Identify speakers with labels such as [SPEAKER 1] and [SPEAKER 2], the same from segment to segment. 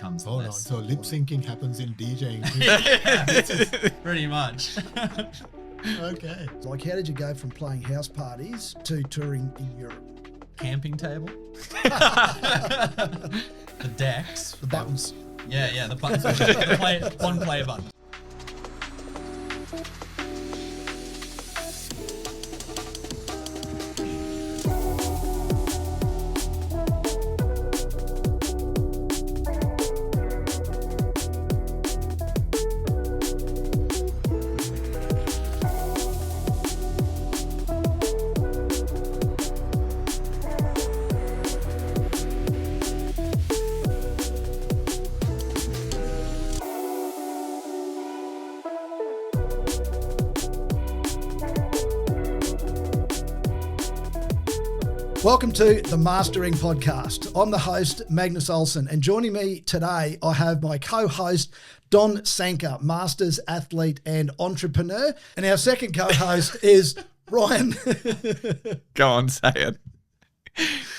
[SPEAKER 1] becomes
[SPEAKER 2] Hold on.
[SPEAKER 1] less.
[SPEAKER 2] So lip syncing happens in DJing.
[SPEAKER 1] Yeah, pretty much.
[SPEAKER 2] Okay.
[SPEAKER 3] Like, how did you go from playing house parties to touring in Europe?
[SPEAKER 1] Camping table. The decks.
[SPEAKER 3] The buttons.
[SPEAKER 1] Yeah, the buttons. One play button.
[SPEAKER 3] Welcome to the Mastering Podcast. I'm the host, Magnus Olsen, and joining me today, I have my co-host, Don Sanka, Masters athlete and entrepreneur. And our second co-host is Ryan.
[SPEAKER 4] Go on, say it.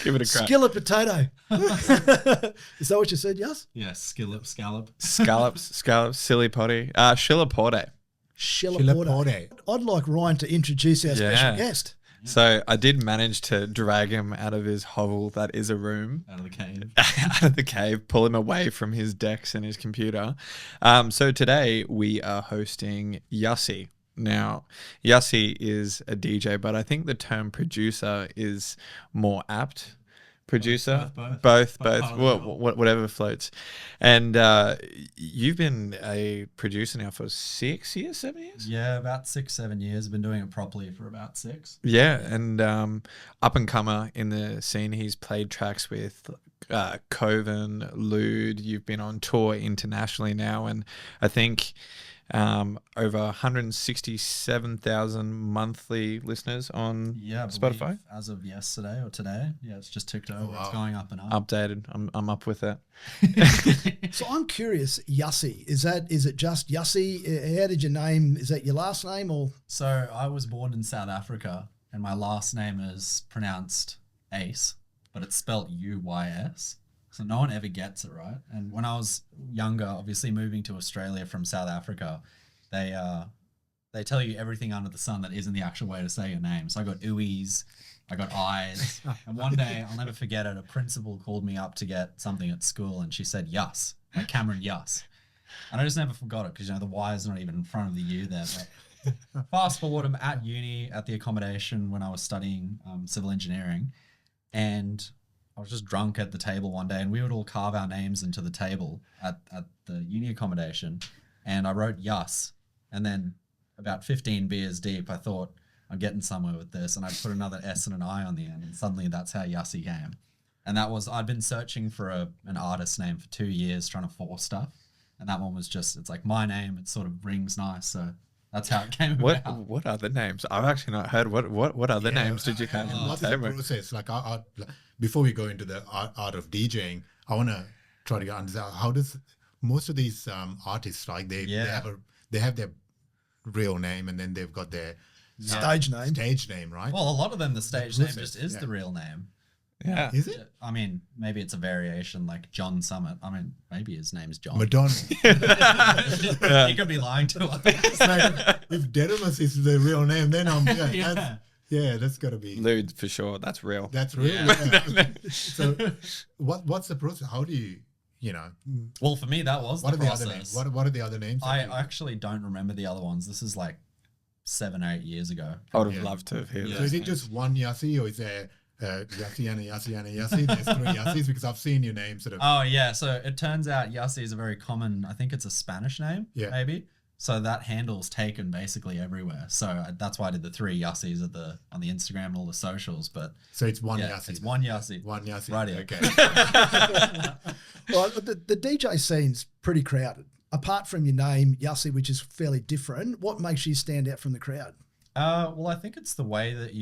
[SPEAKER 4] Give it a crack.
[SPEAKER 3] Skillet potato. Is that what you said, yes?
[SPEAKER 1] Yeah, scallop.
[SPEAKER 4] Scallops, silly potty. Shillaporte.
[SPEAKER 3] Shillaporte. I'd like Ryan to introduce our special guest.
[SPEAKER 4] So I did manage to drag him out of his hovel that is a room.
[SPEAKER 1] Out of the cave.
[SPEAKER 4] Out of the cave, pull him away from his decks and his computer. So today we are hosting Yussi. Now, Yussi is a DJ, but I think the term producer is more apt. Producer, both, whatever floats. And you've been a producer now for 6 years, 7 years?
[SPEAKER 1] Yeah, about 6-7 years. I've been doing it properly for about 6.
[SPEAKER 4] Yeah, and up and comer in the scene. He's played tracks with Coven, Lude. You've been on tour internationally now, and I think over 167,000 monthly listeners on Spotify
[SPEAKER 1] as of yesterday or today. Yeah, it's just ticked over.
[SPEAKER 2] Wow.
[SPEAKER 1] It's going up and up.
[SPEAKER 4] updated. I'm up with that.
[SPEAKER 3] So I'm curious, Yussi, is it just Yussi? How did your name, is that your last name or?
[SPEAKER 1] So I was born in South Africa and my last name is pronounced Ace, but it's spelled U-Y-S. So no one ever gets it right. And when I was younger, obviously moving to Australia from South Africa, they tell you everything under the sun that isn't the actual way to say your name. So I got ooies, I got eyes. And one day, I'll never forget it, a principal called me up to get something at school and she said, Yuss, like Cameron Yuss. And I just never forgot it because, you know, the Y is not even in front of the U there. But fast forward, I'm at uni at the accommodation when I was studying civil engineering, and I was just drunk at the table one day and we would all carve our names into the table at the uni accommodation, and I wrote Yuss, and then about 15 beers deep I thought I'm getting somewhere with this, and I put another S and an I on the end, and suddenly that's how Yussi came. And that was, I'd been searching for an artist name for 2 years trying to force stuff, and that one was just, it's like my name, it sort of rings nice, so that's how it came about.
[SPEAKER 4] What other names? I've actually not heard. What other names did you have?
[SPEAKER 2] What's the process? Like, before we go into the art of DJing, I want to try to understand how does most of these artists, like they have their real name and then they've got their
[SPEAKER 3] Stage name,
[SPEAKER 2] right?
[SPEAKER 1] Well, a lot of them, the stage name just is the real name.
[SPEAKER 4] Yeah.
[SPEAKER 2] Is it?
[SPEAKER 1] I mean, maybe it's a variation like John Summit. I mean, maybe his name's John.
[SPEAKER 2] Madonna.
[SPEAKER 1] He could be lying to us.
[SPEAKER 2] Like, if Demolishes is the real name, then I'm that's got to be
[SPEAKER 4] Lude for sure. That's real.
[SPEAKER 2] That's real. Yeah. So, what's the process? How do you know?
[SPEAKER 1] Well, for me, that was the process.
[SPEAKER 2] Other names? What are the other names?
[SPEAKER 1] I actually don't remember the other ones. This is like 7 or 8 years ago.
[SPEAKER 4] I would have loved to have heard
[SPEAKER 2] So is it just one Yussi, or is there Yussi and a Yussi and a Yussi? There's 3 Yussis because I've seen your name sort of.
[SPEAKER 1] Oh yeah, so it turns out Yussi is a very common, I think it's a Spanish name, maybe. So that handle's taken basically everywhere. So that's why I did the 3 Yussis on the Instagram and all the socials. But
[SPEAKER 2] so it's one Yussi.
[SPEAKER 1] It's one Yussi.
[SPEAKER 2] One Yussi.
[SPEAKER 1] Right.
[SPEAKER 2] Okay.
[SPEAKER 3] Well, the DJ scene's pretty crowded. Apart from your name, Yussi, which is fairly different, what makes you stand out from the crowd?
[SPEAKER 1] Well, I think it's the way that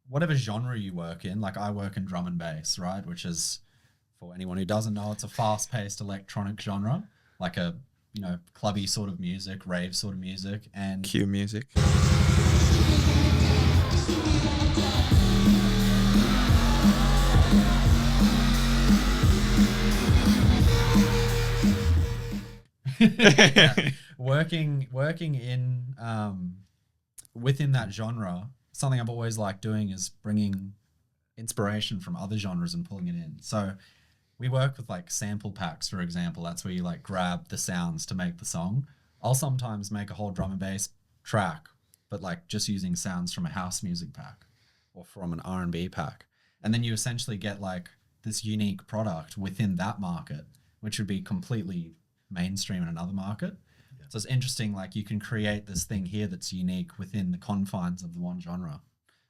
[SPEAKER 1] whatever genre you work in, like I work in drum and bass, right? Which is, for anyone who doesn't know, it's a fast-paced electronic genre, like a, clubby sort of music, rave sort of music. And
[SPEAKER 4] cue music.
[SPEAKER 1] Yeah. Working in within that genre, something I've always liked doing is bringing inspiration from other genres and pulling it in. So we work with like sample packs, for example. That's where you like grab the sounds to make the song. I'll sometimes make a whole drum and bass track, but like just using sounds from a house music pack or from an R&B pack. And then you essentially get like this unique product within that market, which would be completely mainstream in another market. Yeah. So it's interesting, like you can create this thing here that's unique within the confines of the one genre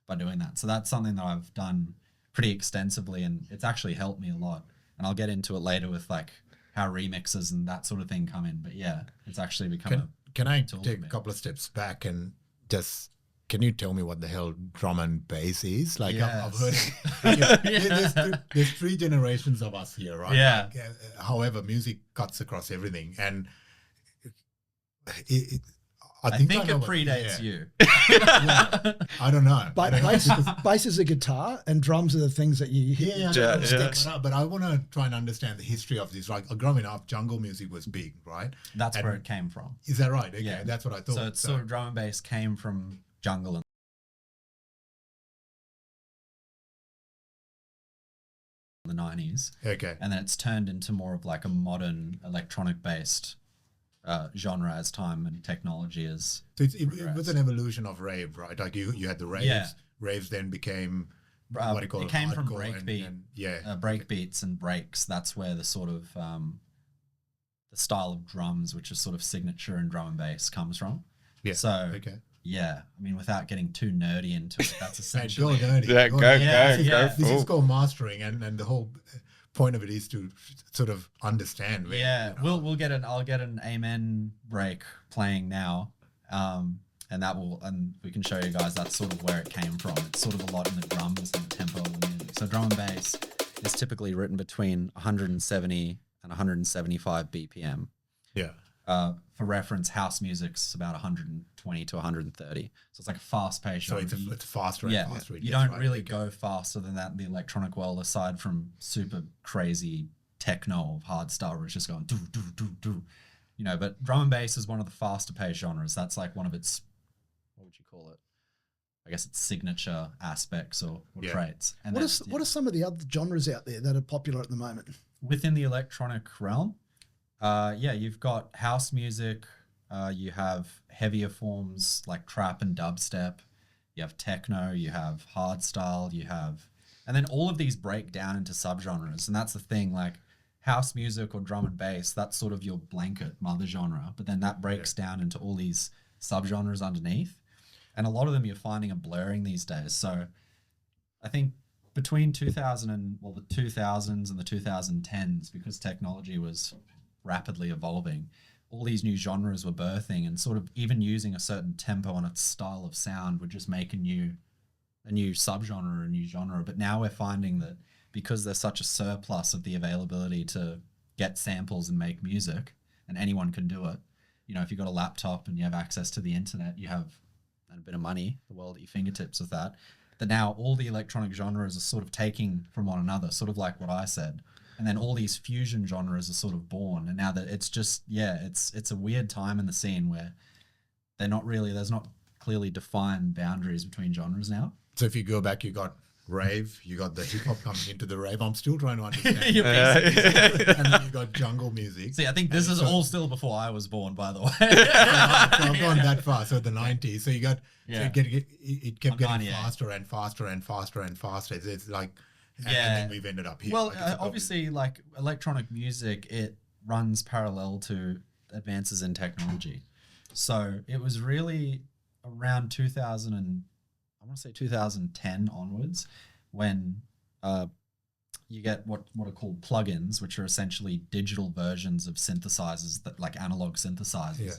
[SPEAKER 1] by doing that. So that's something that I've done pretty extensively, and it's actually helped me a lot. And I'll get into it later with like how remixes and that sort of thing come in. But yeah, it's actually become
[SPEAKER 2] Can I take a couple of steps back and just, can you tell me what the hell drum and bass is? Like I've heard it. There's 3 generations of us here, right?
[SPEAKER 1] Yeah.
[SPEAKER 2] Like, however, music cuts across everything. And I think
[SPEAKER 1] it predates you.
[SPEAKER 2] Yeah. I don't know.
[SPEAKER 3] But bass is a guitar and drums are the things that you hear.
[SPEAKER 2] But I want to try and understand the history of this. Like growing up, jungle music was big, right?
[SPEAKER 1] That's where it came from.
[SPEAKER 2] Is that right? Okay,
[SPEAKER 1] yeah.
[SPEAKER 2] That's what I thought.
[SPEAKER 1] So it's sort of drum and bass came from jungle in the 90s.
[SPEAKER 2] Okay.
[SPEAKER 1] And then it's turned into more of like a modern electronic based genre as time and technology is.
[SPEAKER 2] So it was an evolution of rave, right? Like you had the raves.
[SPEAKER 1] Yeah.
[SPEAKER 2] Raves then became what do you call it?
[SPEAKER 1] It came from
[SPEAKER 2] hardcore
[SPEAKER 1] breakbeat. Break beats and breaks. That's where the sort of the style of drums, which is sort of signature in drum and bass, comes from.
[SPEAKER 2] Yeah.
[SPEAKER 1] So
[SPEAKER 2] okay.
[SPEAKER 1] Yeah, I mean, without getting too nerdy into it, that's essentially.
[SPEAKER 2] Go nerdy.
[SPEAKER 4] Yeah, go.
[SPEAKER 2] This is called mastering, and the whole point of it is to sort of understand.
[SPEAKER 1] Yeah, you know. I'll get an amen break playing now, and we can show you guys that's sort of where it came from. It's sort of a lot in the drums and the tempo of the music. So drum and bass is typically written between 170 and 175 BPM.
[SPEAKER 2] Yeah.
[SPEAKER 1] For reference, house music's about 120 to 130. So it's like a fast-paced.
[SPEAKER 2] So it's faster and faster.
[SPEAKER 1] You don't really go faster than that in the electronic world, aside from super crazy techno of hardstyle where it's just going do do do do. You know, but drum and bass is one of the faster-paced genres. That's like one of its, what would you call it? I guess its signature aspects or traits. And
[SPEAKER 3] what are some of the other genres out there that are popular at the moment?
[SPEAKER 1] Within the electronic realm? You've got house music, you have heavier forms like trap and dubstep, you have techno, you have hardstyle, and then all of these break down into subgenres. And that's the thing, like house music or drum and bass, that's sort of your blanket mother genre, but then that breaks down into all these subgenres underneath. And a lot of them you're finding are blurring these days. So I think between the 2000s and the 2010s, because technology was rapidly evolving, all these new genres were birthing, and sort of even using a certain tempo on its style of sound would just make a new subgenre or a new genre. But now we're finding that because there's such a surplus of the availability to get samples and make music, and anyone can do it. You know, if you've got a laptop and you have access to the internet, you have a bit of money, the world at your fingertips with that. That now all the electronic genres are sort of taking from one another, sort of like what I said. And then all these fusion genres are sort of born. And now that it's just, it's a weird time in the scene where there's not clearly defined boundaries between genres now.
[SPEAKER 2] So if you go back, you got rave, you got the hip hop coming into the rave. I'm still trying to understand. And then you got jungle music.
[SPEAKER 1] See, I think this is all still before I was born, by the way.
[SPEAKER 2] So I've gone that far. So the 90s. So you got, it kept getting faster and faster and faster and faster. It's like, and then we've ended up here.
[SPEAKER 1] Well, obviously, like electronic music, it runs parallel to advances in technology. So it was really around 2010 onwards when you get what are called plugins, which are essentially digital versions of synthesizers, that like analog synthesizers. Yeah.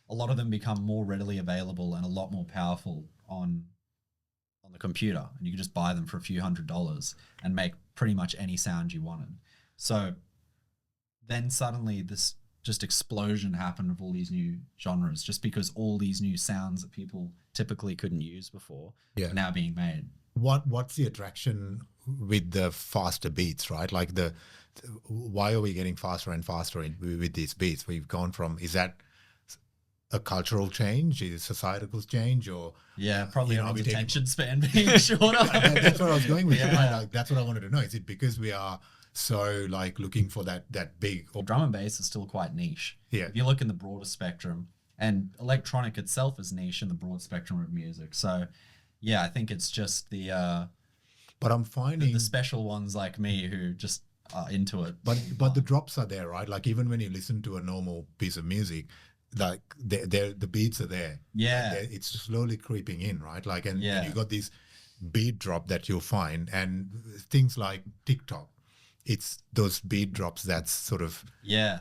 [SPEAKER 1] A lot of them become more readily available and a lot more powerful on the computer, and you can just buy them for a few $100s and make pretty much any sound you wanted. So then suddenly this just explosion happened of all these new genres, just because all these new sounds that people typically couldn't use before are now being made.
[SPEAKER 2] what's the attraction with the faster beats, right? Like why are we getting faster and faster with these beats? We've gone from, is that a cultural change, is it societal change, or
[SPEAKER 1] probably
[SPEAKER 2] you know,
[SPEAKER 1] everyone's attention span being shorter.
[SPEAKER 2] That's what I was going with. Right? Like, that's what I wanted to know. Is it because we are so like looking for that big?
[SPEAKER 1] Well, drum and bass is still quite niche.
[SPEAKER 2] Yeah.
[SPEAKER 1] If you look in the broader spectrum, and electronic itself is niche in the broad spectrum of music. So, yeah, I think it's just
[SPEAKER 2] But I'm finding
[SPEAKER 1] the special ones like me who just are into it.
[SPEAKER 2] But the drops are there, right? Like even when you listen to a normal piece of music, like the beats are there.
[SPEAKER 1] Yeah.
[SPEAKER 2] It's slowly creeping in, right? Like and you got this beat drop that you'll find, and things like TikTok. It's those beat drops that's sort of
[SPEAKER 1] Yeah.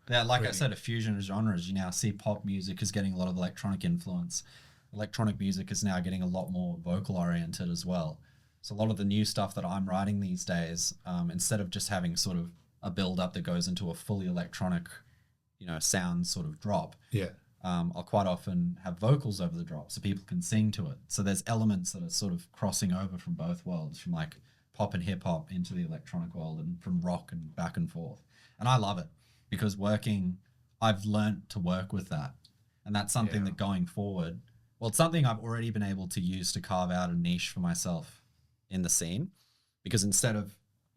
[SPEAKER 1] Like I said, a fusion of genres. You now see pop music is getting a lot of electronic influence. Electronic music is now getting a lot more vocal oriented as well. So a lot of the new stuff that I'm writing these days, instead of just having sort of a build up that goes into a fully electronic, sound sort of drop.
[SPEAKER 2] Yeah.
[SPEAKER 1] I'll quite often have vocals over the drop so people can sing to it. So there's elements that are sort of crossing over from both worlds, from like pop and hip hop into the electronic world, and from rock and back and forth. And I love it because I've learned to work with that. And that's something that going forward, well, it's something I've already been able to use to carve out a niche for myself in the scene. Because instead of,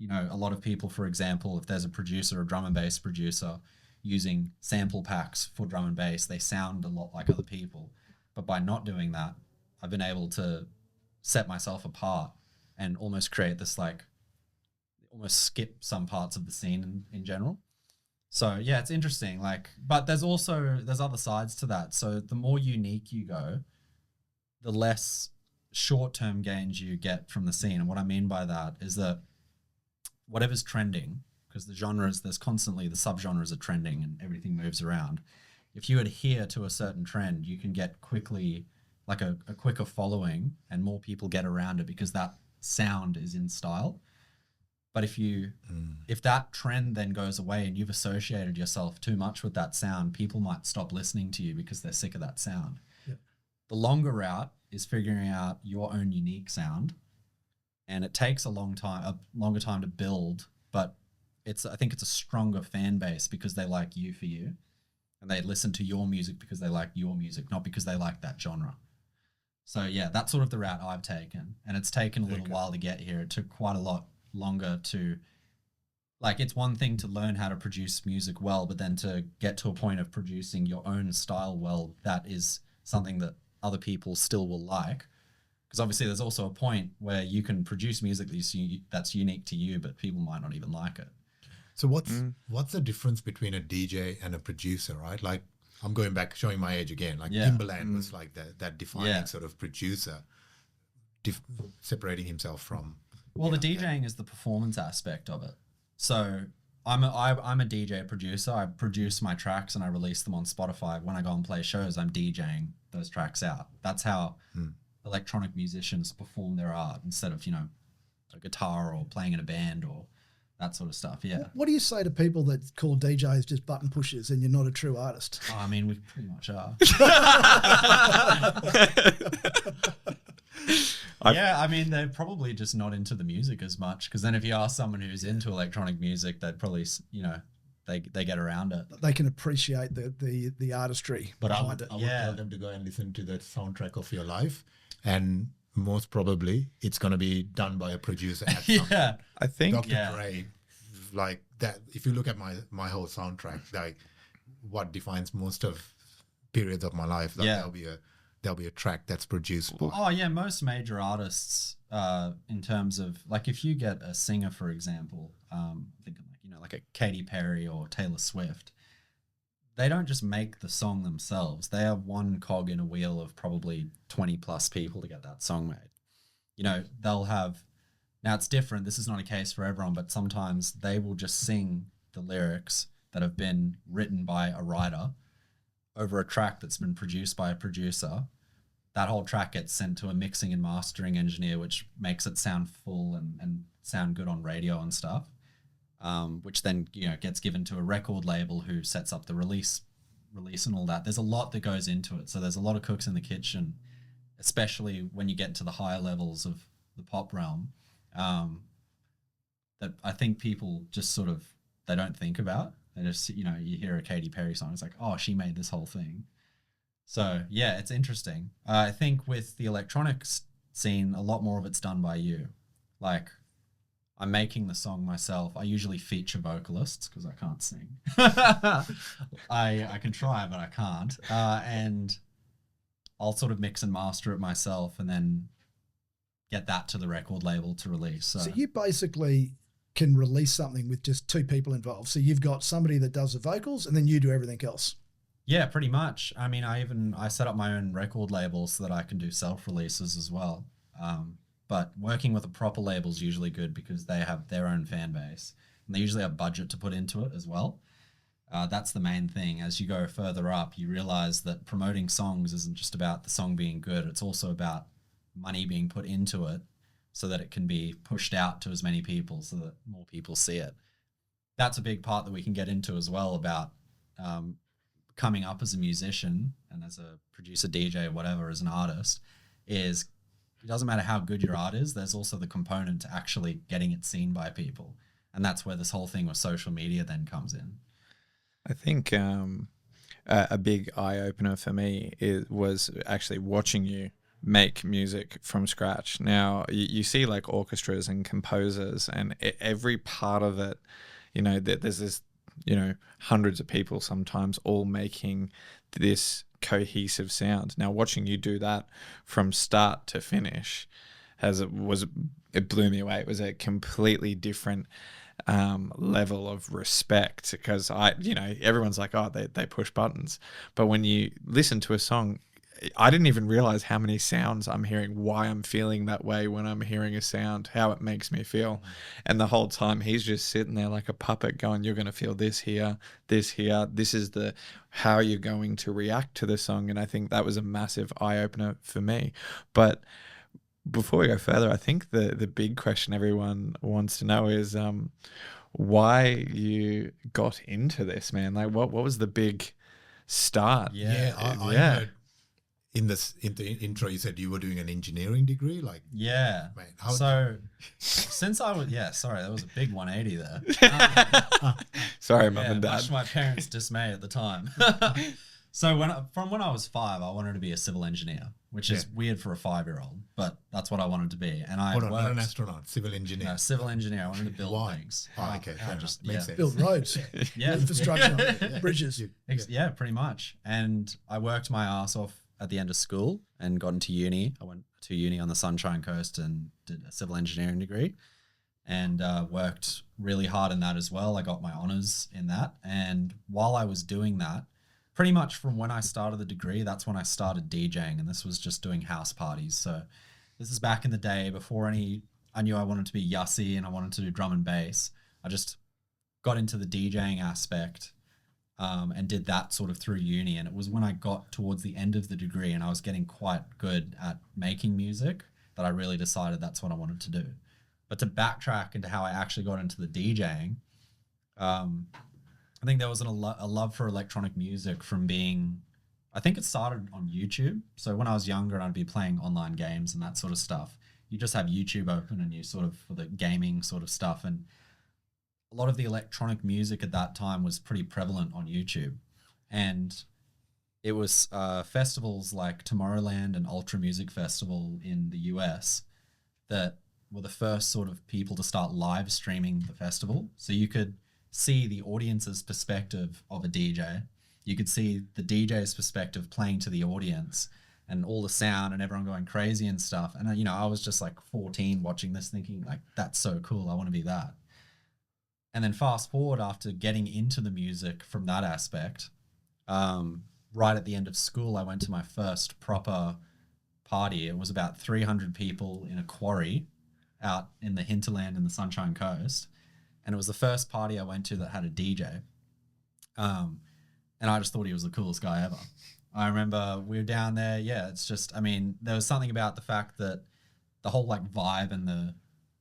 [SPEAKER 1] a lot of people, for example, if there's a producer, a drum and bass producer, using sample packs for drum and bass, they sound a lot like other people. But by not doing that, I've been able to set myself apart and almost create this almost skip some parts of the scene in general. So yeah, it's interesting. But there's other sides to that. So the more unique you go, the less short-term gains you get from the scene. And what I mean by that is that whatever's trending, because the genres, there's constantly the subgenres are trending and everything moves around. If you adhere to a certain trend, you can get quickly a quicker following, and more people get around it because that sound is in style. But if that trend then goes away and you've associated yourself too much with that sound, people might stop listening to you because they're sick of that sound.
[SPEAKER 3] Yep.
[SPEAKER 1] The longer route is figuring out your own unique sound, and it takes a longer time to build, but I think it's a stronger fan base because they like you for you, and they listen to your music because they like your music, not because they like that genre. So yeah, that's sort of the route I've taken, and it's taken a little while to get here. It took quite a lot longer to, it's one thing to learn how to produce music well, but then to get to a point of producing your own style well, that is something that other people still will like. Because obviously there's also a point where you can produce music that's unique to you, but people might not even like it.
[SPEAKER 2] So what's the difference between a DJ and a producer, right? Like, I'm going back, showing my age again. Like Timbaland was like that defining sort of producer, separating himself from.
[SPEAKER 1] Well, the DJing is the performance aspect of it. So I'm a DJ producer. I produce my tracks and I release them on Spotify. When I go and play shows, I'm DJing those tracks out. That's how electronic musicians perform their art, instead of, a guitar or playing in a band or that sort of stuff. Yeah.
[SPEAKER 3] What do you say to people that call DJs just button pushers and you're not a true artist?
[SPEAKER 1] Oh, I mean, we pretty much are. Yeah, I mean, they're probably just not into the music as much, because then if you ask someone who's into electronic music, they'd probably, they get around it.
[SPEAKER 3] They can appreciate the artistry behind it.
[SPEAKER 2] I would tell them to go and listen to the soundtrack of your life, and most probably it's going to be done by a producer.
[SPEAKER 1] Yeah,
[SPEAKER 4] I think
[SPEAKER 2] Dr. Dre, like that. If you look at my whole soundtrack, like what defines most of periods of my life, there'll be a track that's produced.
[SPEAKER 1] Oh yeah, most major artists, in terms of, like, if you get a singer, for example, thinking like a Katy Perry or Taylor Swift, they don't just make the song themselves. They are one cog in a wheel of probably 20 plus people to get that song made. They'll have, now it's different. This is not a case for everyone, but sometimes they will just sing the lyrics that have been written by a writer over a track that's been produced by a producer. That whole track gets sent to a mixing and mastering engineer, which makes it sound full and sound good on radio and stuff. Which then gets given to a record label who sets up the release and all that. There's a lot that goes into it. So there's a lot of cooks in the kitchen, especially when you get to the higher levels of the pop realm, that I think people just sort of, they don't think about. They just, you know, you hear a Katy Perry song, it's like, oh, she made this whole thing. So yeah, it's interesting. I think with the electronics scene, a lot more of it's done by you. Like, I'm making the song myself. I usually feature vocalists because I can't sing. I can try, but I can't. And I'll sort of mix and master it myself and then get that to the record label to release.
[SPEAKER 3] So you basically can release something with just two people involved. So you've got somebody that does the vocals and then you do everything else.
[SPEAKER 1] Yeah, pretty much. I mean, I set up my own record label so that I can do self-releases as well. But working with a proper label is usually good because they have their own fan base and they usually have budget to put into it as well. That's the main thing. As you go further up, you realize that promoting songs isn't just about the song being good. It's also about money being put into it so that it can be pushed out to as many people so that more people see it. That's a big part that we can get into as well about coming up as a musician and as a producer, DJ, whatever, as an artist, is it doesn't matter how good your art is, there's also the component to actually getting it seen by people. And that's where this whole thing with social media then comes in.
[SPEAKER 4] I think a big eye-opener for me was actually watching you make music from scratch. Now, you see like orchestras and composers and every part of it, you know, there's this, you know, hundreds of people sometimes all making this cohesive sound. Now, watching you do that from start to finish it blew me away. It was a completely different level of respect because everyone's like, oh, they push buttons. But when you listen to a song, I didn't even realize how many sounds I'm hearing, why I'm feeling that way when I'm hearing a sound, how it makes me feel. And the whole time he's just sitting there like a puppet going, you're going to feel this here, this is how you're going to react to the song. And I think that was a massive eye-opener for me. But before we go further, I think the big question everyone wants to know is why you got into this, man. Like what was the big start?
[SPEAKER 2] I heard in the intro you said you were doing an engineering degree. Like,
[SPEAKER 1] yeah,
[SPEAKER 2] man,
[SPEAKER 1] since I was sorry, that was a big 180 there.
[SPEAKER 4] Sorry, mum and dad.
[SPEAKER 1] Much to my parents' dismay at the time. So when I was 5, I wanted to be a civil engineer, which is weird for a 5-year-old, but that's what I wanted to be. And I
[SPEAKER 2] not an astronaut, civil engineer.
[SPEAKER 1] No, civil engineer. I wanted to build things.
[SPEAKER 2] Oh, okay, makes sense.
[SPEAKER 3] Build roads, infrastructure, bridges.
[SPEAKER 1] Yeah, pretty much. And I worked my ass off at the end of school and got into uni. I went to uni on the Sunshine Coast and did a civil engineering degree and worked really hard in that as well. I got my honours in that. And while I was doing that, pretty much from when I started the degree, that's when I started DJing, and this was just doing house parties. So this is back in the day before I knew I wanted to be Yussi and I wanted to do drum and bass. I just got into the DJing aspect and did that sort of through uni. And it was when I got towards the end of the degree and I was getting quite good at making music that I really decided that's what I wanted to do. But to backtrack into how I actually got into the DJing, I think there was a love for electronic music from being, I think it started on YouTube. So when I was younger and I'd be playing online games and that sort of stuff, you just have YouTube open and you sort of, for the gaming sort of stuff. And a lot of the electronic music at that time was pretty prevalent on YouTube. And it was festivals like Tomorrowland and Ultra Music Festival in the US that were the first sort of people to start live streaming the festival. So you could see the audience's perspective of a DJ. You could see the DJ's perspective playing to the audience and all the sound and everyone going crazy and stuff. And, I was just like 14 watching this thinking like, that's so cool. I want to be that. And then fast forward after getting into the music from that aspect, right at the end of school, I went to my first proper party. It was about 300 people in a quarry out in the hinterland in the Sunshine Coast. And it was the first party I went to that had a DJ. And I just thought he was the coolest guy ever. I remember we were down there. Yeah, it's just, there was something about the fact that the whole like vibe and the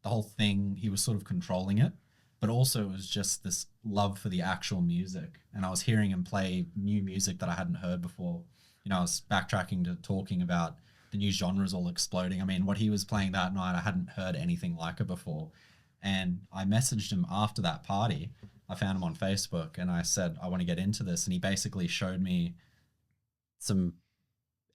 [SPEAKER 1] whole thing, he was sort of controlling it. But also it was just this love for the actual music. And I was hearing him play new music that I hadn't heard before. I was backtracking to talking about the new genres all exploding. I mean, what he was playing that night, I hadn't heard anything like it before. And I messaged him after that party. I found him on Facebook and I said, I want to get into this. And he basically showed me some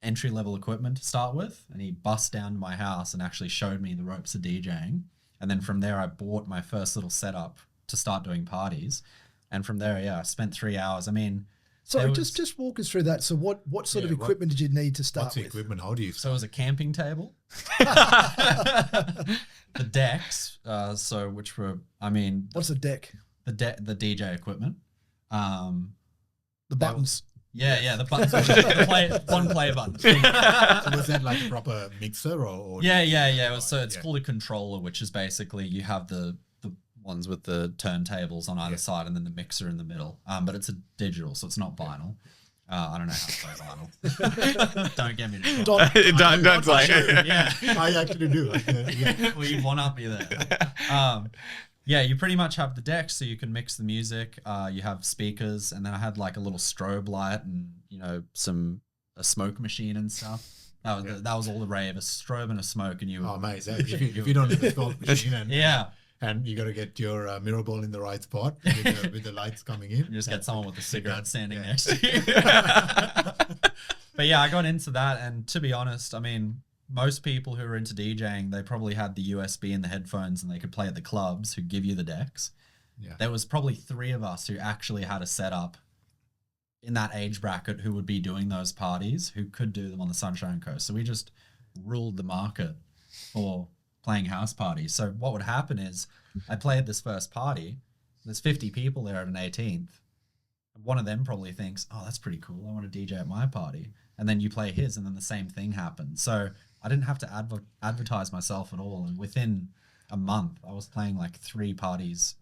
[SPEAKER 1] entry-level equipment to start with. And he bussed down to my house and actually showed me the ropes of DJing. And then from there, I bought my first little setup to start doing parties. And from there, I spent 3 hours. I mean...
[SPEAKER 3] Sorry, just walk us through that. So what sort of equipment did you need to start with?
[SPEAKER 2] What's the equipment? How do you start?
[SPEAKER 1] So it was a camping table. The decks, which were, I mean...
[SPEAKER 3] What's a deck?
[SPEAKER 1] The DJ equipment.
[SPEAKER 3] The buttons.
[SPEAKER 1] The buttons. One play button.
[SPEAKER 2] So was that like a proper mixer or
[SPEAKER 1] Yeah. It's called a controller, which is basically you have the ones with the turntables on either side and then the mixer in the middle. But it's a digital, so it's not vinyl. I don't know how to play vinyl. Don't get me to
[SPEAKER 4] Don't play.
[SPEAKER 1] Yeah.
[SPEAKER 2] I actually do.
[SPEAKER 1] Well, you one-up me there. You pretty much have the deck so you can mix the music. You have speakers, and then I had like a little strobe light and, a smoke machine and stuff. That was all the rave, a strobe and a smoke. And
[SPEAKER 2] oh, mate, if you don't have a smoke machine and you got to get your mirror ball in the right spot with the lights coming in.
[SPEAKER 1] You just get someone with a cigarette standing next to you. But yeah, I got into that. And to be honest, I mean, most people who are into DJing, they probably had the USB in the headphones and they could play at the clubs who give you the decks. Yeah. There was probably 3 of us who actually had a setup in that age bracket who would be doing those parties, who could do them on the Sunshine Coast. So we just ruled the market for playing house parties. So what would happen is I played this first party. There's 50 people there at an 18th. One of them probably thinks, oh, that's pretty cool. I want to DJ at my party. And then you play his and then the same thing happens. So I didn't have to advertise myself at all. And within a month, I was playing like 3 parties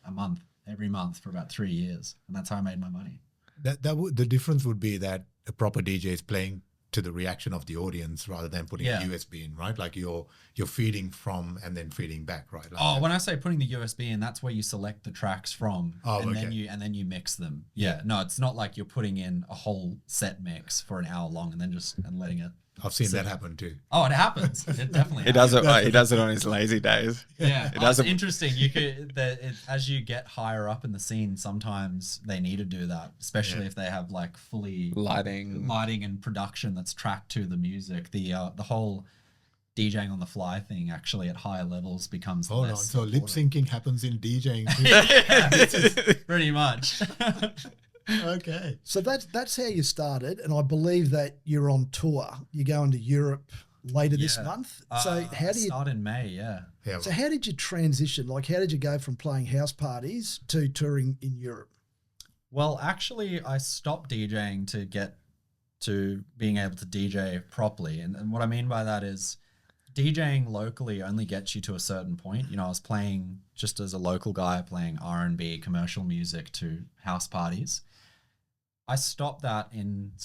[SPEAKER 1] a month, every month for about 3 years. And that's how I made my money.
[SPEAKER 2] The difference would be that a proper DJ is playing to the reaction of the audience rather than putting a USB in, right? Like you're feeding from and then feeding back, right? Like
[SPEAKER 1] when I say putting the USB in, that's where you select the tracks from then you mix them. Yeah. No, it's not like you're putting in a whole set mix for an hour long and then and letting it.
[SPEAKER 2] I've seen that happen too.
[SPEAKER 1] Oh, it happens. It definitely
[SPEAKER 4] He does it. He does it on his lazy days.
[SPEAKER 1] Yeah, it's interesting. You could as you get higher up in the scene, sometimes they need to do that, especially if they have like fully lighting and production that's tracked to the music. The whole DJing on the fly thing actually at higher levels becomes
[SPEAKER 2] so lip syncing happens in DJing too.
[SPEAKER 1] Yeah, pretty much.
[SPEAKER 2] Okay.
[SPEAKER 3] So that's how you started, and I believe that you're on tour. You're going to Europe later this month. So how do you
[SPEAKER 1] start in May? Yeah.
[SPEAKER 3] So how did you transition? Like, how did you go from playing house parties to touring in Europe?
[SPEAKER 1] Well, actually, I stopped DJing to get to being able to DJ properly, and what I mean by that is DJing locally only gets you to a certain point. I was playing just as a local guy, playing R&B commercial music to house parties. I stopped that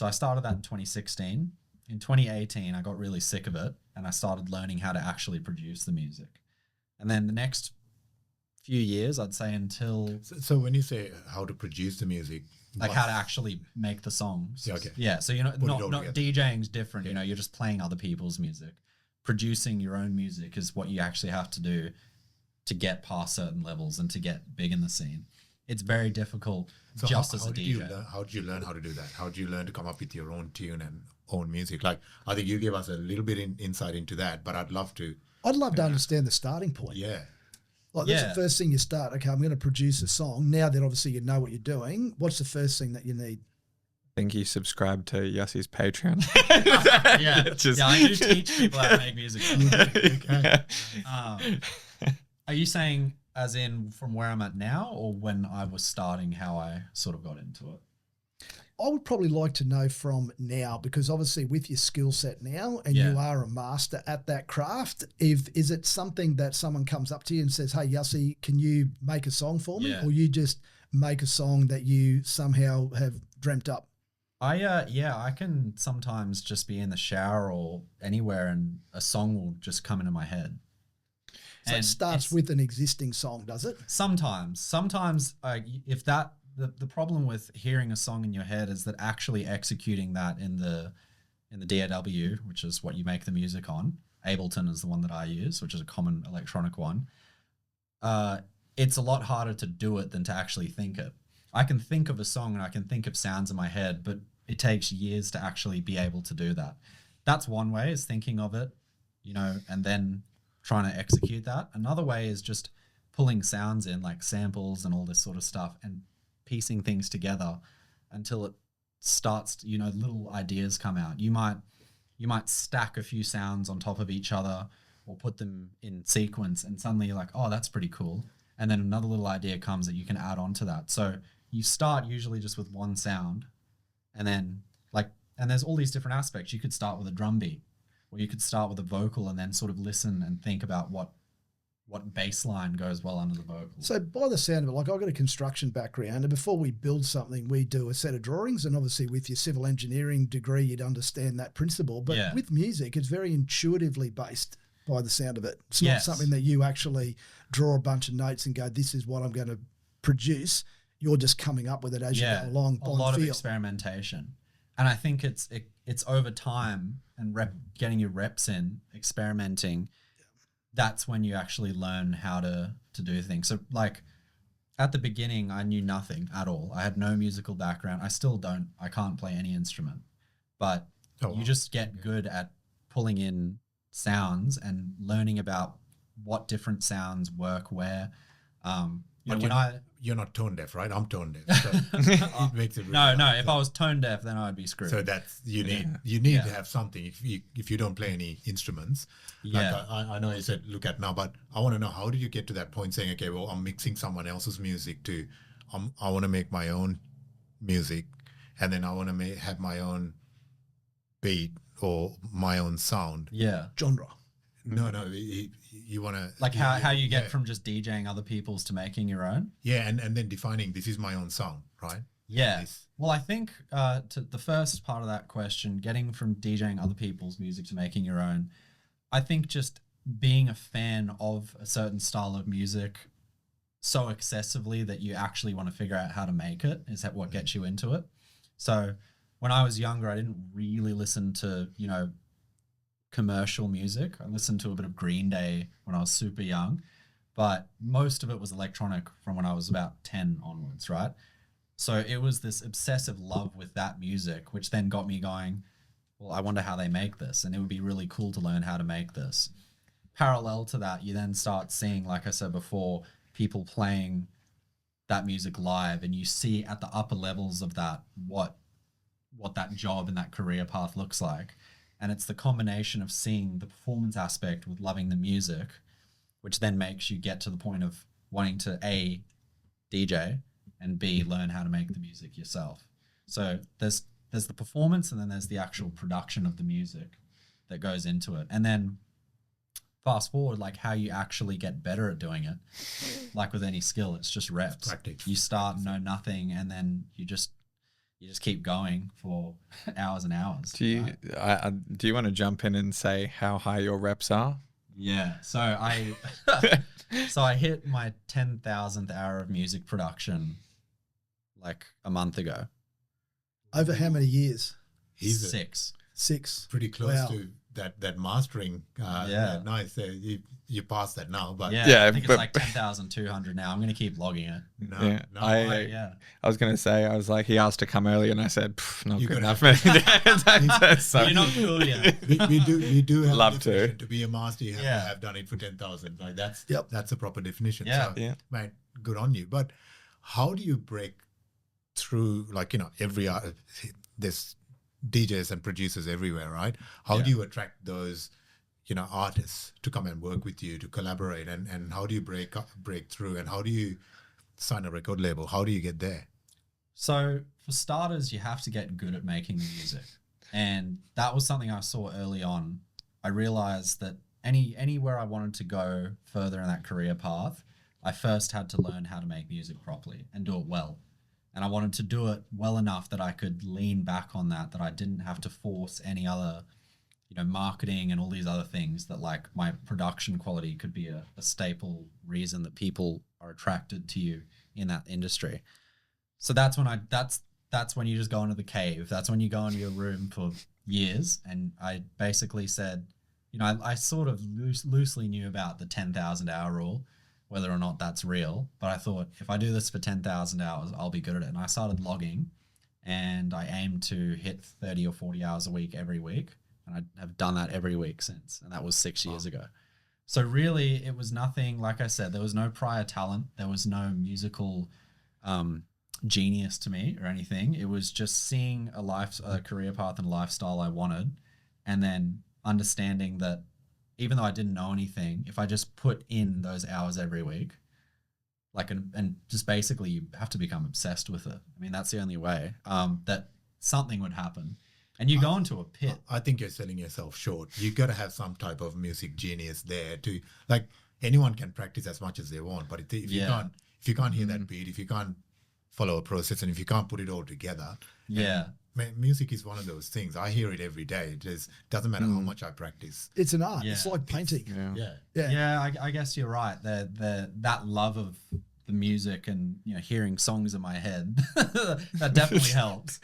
[SPEAKER 1] I started that in 2016. In 2018, I got really sick of it and I started learning how to actually produce the music. And then the next few years, I'd say until...
[SPEAKER 2] So when you say how to produce the music...
[SPEAKER 1] Like how to actually make the songs.
[SPEAKER 2] Yeah, okay.
[SPEAKER 1] Yeah, so not DJing's different. You're just playing other people's music. Producing your own music is what you actually have to do to get past certain levels and to get big in the scene. It's very difficult as a DJ.
[SPEAKER 2] How did you learn how to do that? How did you learn to come up with your own tune and own music? Like, I think you gave us a little bit insight into that, but I'd love to
[SPEAKER 3] understand the starting point.
[SPEAKER 2] Yeah.
[SPEAKER 3] Like, that's the first thing you start. Okay, I'm going to produce a song. Now that obviously you know what you're doing, what's the first thing that you need?
[SPEAKER 4] I think you subscribe to Yussi's Patreon.
[SPEAKER 1] I do teach people how to make music. Are you saying as in from where I'm at now, or when I was starting, how I sort of got into it?
[SPEAKER 3] I would probably like to know from now, because obviously with your skill set now and you are a master at that craft, is it something that someone comes up to you and says, hey, Yussi, can you make a song for me? Or you just make a song that you somehow have dreamt up?
[SPEAKER 1] I can sometimes just be in the shower or anywhere and a song will just come into my head.
[SPEAKER 3] So it starts with an existing song, does it?
[SPEAKER 1] Sometimes if the problem with hearing a song in your head is that actually executing that in the in the DAW, which is what you make the music on. Ableton is the one that I use, which is a common electronic one. It's a lot harder to do it than to actually think it. I can think of a song and I can think of sounds in my head, but it takes years to actually be able to do that. That's one way, is thinking of it, you know, and then trying to execute that. Another way is just pulling sounds in, like samples and all this sort of stuff, and piecing things together until it starts, you know, little ideas come out. You might stack a few sounds on top of each other or put them in sequence, and suddenly you're like, oh, that's pretty cool. And then another little idea comes that you can add on to that. So you start usually just with one sound, and then and there's all these different aspects. You could start with a drum beat, or you could start with a vocal and then sort of listen and think about what bass line goes well under the vocal.
[SPEAKER 3] So by the sound of it, like I've got a construction background, and before we build something, we do a set of drawings, and obviously with your civil engineering degree, you'd understand that principle. But with music, it's very intuitively based by the sound of it. It's not something that you actually draw a bunch of notes and go, this is what I'm going to produce. You're just coming up with it as you go along.
[SPEAKER 1] A lot of experimentation. And I think it's over time and getting your reps in, experimenting. That's when you actually learn how to do things. So like at the beginning, I knew nothing at all. I had no musical background. I can't play any instrument, but you just get good at pulling in sounds and learning about what different sounds work where.
[SPEAKER 2] You're not tone deaf, right? I'm tone deaf. So it makes it really
[SPEAKER 1] no. If I was tone deaf, then I'd be screwed.
[SPEAKER 2] So that's you need to have something. If you don't play any instruments, like I know you said look at now, but I want to know, how did you get to that point saying, okay, well, I'm mixing someone else's music to, I want to make my own music, and then I want to have my own beat or my own sound.
[SPEAKER 1] Yeah,
[SPEAKER 3] genre.
[SPEAKER 2] No, you want to...
[SPEAKER 1] Like how you get from just DJing other people's to making your own?
[SPEAKER 2] Yeah, and then defining this is my own sound, right?
[SPEAKER 1] Yeah. Well, I think to the first part of that question, getting from DJing other people's music to making your own, I think just being a fan of a certain style of music so excessively that you actually want to figure out how to make it is what gets you into it. So when I was younger, I didn't really listen to, you know, commercial music. I listened to a bit of Green Day when I was super young, but most of it was electronic from when I was about 10 onwards, right? So it was this obsessive love with that music, which then got me going, well, I wonder how they make this, and it would be really cool to learn how to make this. Parallel to that, you then start seeing, like I said before, people playing that music live, and you see at the upper levels of that what that job and that career path looks like. And it's the combination of seeing the performance aspect with loving the music, which then makes you get to the point of wanting to A, DJ, and B, learn how to make the music yourself. So there's the performance, and then there's the actual production of the music that goes into it. And then fast forward, like how you actually get better at doing it. Like with any skill, it's just reps.
[SPEAKER 2] It's practice.
[SPEAKER 1] You start know nothing, and then you just keep going for hours and hours.
[SPEAKER 4] Do you want to jump in and say how high your reps are?
[SPEAKER 1] Yeah. So I hit my 10,000th hour of music production like a month ago.
[SPEAKER 3] Over how many years?
[SPEAKER 2] He's
[SPEAKER 3] 6.
[SPEAKER 2] Pretty close
[SPEAKER 3] Wow.
[SPEAKER 2] to that mastering. Nice. You passed that now, but
[SPEAKER 1] I think it's like 10,200 now. I'm going to keep logging it.
[SPEAKER 4] I was going to say, I was like, he asked to come earlier, and I said, not
[SPEAKER 2] You're
[SPEAKER 4] good
[SPEAKER 2] gonna
[SPEAKER 4] enough. So,
[SPEAKER 1] You're not cool yet.
[SPEAKER 2] we do have
[SPEAKER 4] Love
[SPEAKER 2] a
[SPEAKER 4] to.
[SPEAKER 2] definition. To be a master, you have to have done it for 10,000. Like that's a proper definition.
[SPEAKER 1] Yeah.
[SPEAKER 2] So, mate, good on you. But how do you break through, like, you know, every art, there's DJs and producers everywhere, right? How do you attract those, you know, artists to come and work with you, to collaborate, and how do you break through, and how do you sign a record label? How do you get there?
[SPEAKER 1] So for starters, you have to get good at making the music. And that was something I saw early on. I realized that anywhere I wanted to go further in that career path, I first had to learn how to make music properly and do it well. And I wanted to do it well enough that I could lean back on that I didn't have to force any other, you know, marketing and all these other things, that like my production quality could be a staple reason that people are attracted to you in that industry. So that's when you just go into the cave. That's when you go into your room for years, and I basically said, I sort of loosely knew about the 10,000 hour rule, whether or not that's real, but I thought if I do this for 10,000 hours, I'll be good at it. And I started logging, and I aimed to hit 30 or 40 hours a week every week, and I have done that every week since, and that was 6 years ago. So really, it was nothing, like I said, there was no prior talent, there was no musical genius to me or anything. It was just seeing a career path and lifestyle I wanted, and then understanding that even though I didn't know anything, if I just put in those hours every week, and just basically you have to become obsessed with it. I mean, that's the only way that something would happen. And you go into a pit.
[SPEAKER 2] I think you're selling yourself short. You got to have some type of music genius there to, like, anyone can practice as much as they want, but if you can't hear that beat, if you can't follow a process, and if you can't put it all together, music is one of those things. I hear it every day. It just doesn't matter how much I practice.
[SPEAKER 3] It's an art. It's like painting.
[SPEAKER 1] I guess you're right. That love of the music and hearing songs in my head that definitely helps.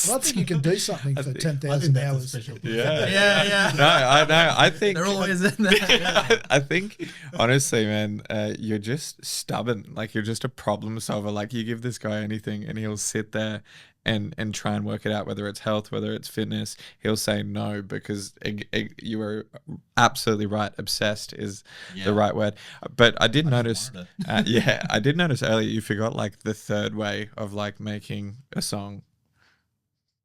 [SPEAKER 3] Well, I think you can do something for 10,000 hours.
[SPEAKER 1] Yeah.
[SPEAKER 4] No, I know. I think
[SPEAKER 1] they're always in there.
[SPEAKER 4] I think honestly, man, you're just stubborn. Like, you're just a problem solver. Like, you give this guy anything, and he'll sit there and try and work it out, whether it's health, whether it's fitness. He'll say no because you are absolutely right. Obsessed is the right word. But I did notice, I did notice earlier you forgot like the third way of like making a song.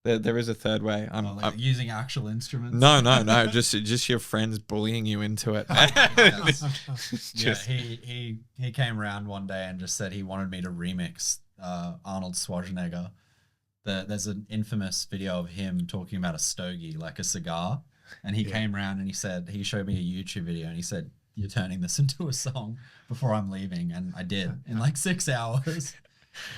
[SPEAKER 4] There is a third way. I'm
[SPEAKER 1] using actual instruments.
[SPEAKER 4] No. Just your friends bullying you into it.
[SPEAKER 1] He came around one day and just said he wanted me to remix Arnold Schwarzenegger. There's an infamous video of him talking about a stogie, like a cigar, and he came around and he showed me a YouTube video and he said, "You're turning this into a song before I'm leaving," and I did in like 6 hours.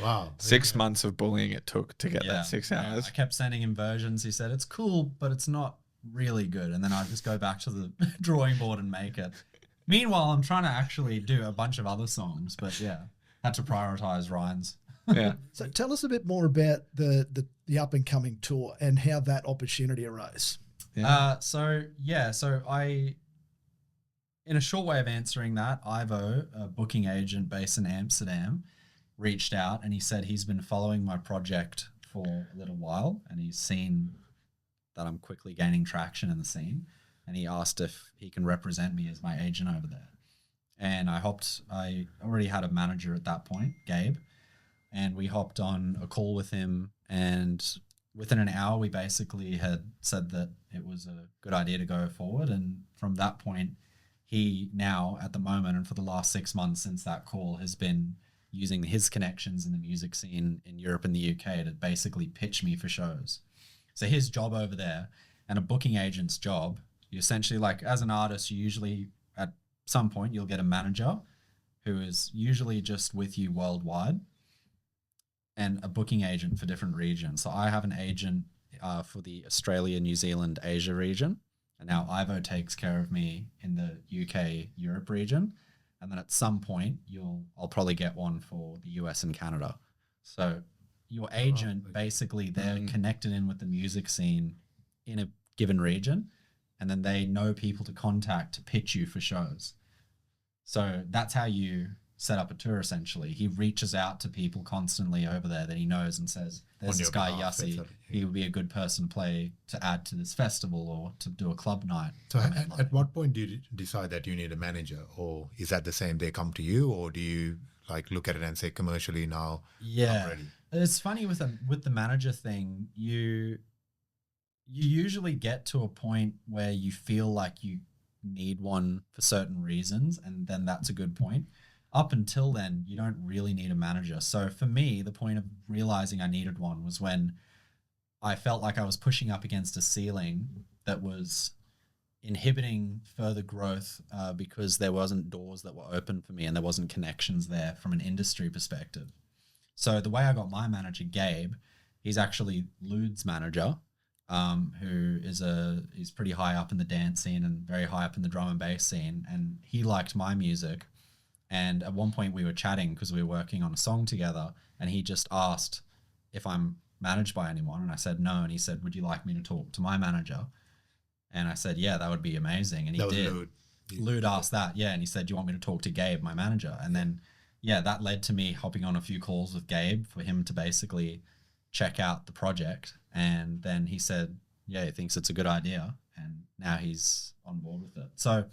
[SPEAKER 2] Wow.
[SPEAKER 4] 6 months of bullying it took to get that 6 hours.
[SPEAKER 1] I kept sending him versions. He said, "It's cool, but it's not really good." And then I'd just go back to the drawing board and make it. Meanwhile, I'm trying to actually do a bunch of other songs, but had to prioritize Ryan's.
[SPEAKER 4] Yeah.
[SPEAKER 3] So tell us a bit more about the up and coming tour and how that opportunity arose.
[SPEAKER 1] So I, in a short way of answering that, Ivo, a booking agent based in Amsterdam, reached out and he said he's been following my project for a little while and he's seen that I'm quickly gaining traction in the scene, and he asked if he can represent me as my agent over there. And I already had a manager at that point, Gabe, and we hopped on a call with him, and within an hour we basically had said that it was a good idea to go forward. And from that point, he now at the moment and for the last 6 months since that call has been using his connections in the music scene in Europe and the UK to basically pitch me for shows. So his job over there, and a booking agent's job, you essentially, like, as an artist, you usually at some point you'll get a manager who is usually just with you worldwide, and a booking agent for different regions. So I have an agent for the Australia, New Zealand, Asia region. And now Ivo takes care of me in the UK, Europe region. And then at some point, I'll probably get one for the US and Canada. So your agent, basically, they're connected in with the music scene in a given region. And then they know people to contact to pitch you for shows. So that's how you set up a tour, essentially. He reaches out to people constantly over there that he knows and says, "There's this guy Yussi, he would be a good person to add to this festival or to do a club night."
[SPEAKER 2] So at what point do you decide that you need a manager, or is that the same, they come to you, or do you like look at it and say commercially now I'm ready?
[SPEAKER 1] It's funny with the manager thing, you usually get to a point where you feel like you need one for certain reasons, and then that's a good point. Up until then, you don't really need a manager. So for me, the point of realizing I needed one was when I felt like I was pushing up against a ceiling that was inhibiting further growth because there wasn't doors that were open for me and there wasn't connections there from an industry perspective. So the way I got my manager, Gabe, he's actually Lude's manager, who he's pretty high up in the dance scene and very high up in the drum and bass scene. And he liked my music. And at one point we were chatting because we were working on a song together, and he just asked if I'm managed by anyone? And I said, no. And he said, would you like me to talk to my manager? And I said, yeah, that would be amazing. And he did. Lude asked that, yeah. And he said, do you want me to talk to Gabe, my manager? And then, yeah, that led to me hopping on a few calls with Gabe for him to basically check out the project. And then he said, yeah, he thinks it's a good idea. And now he's on board with it. So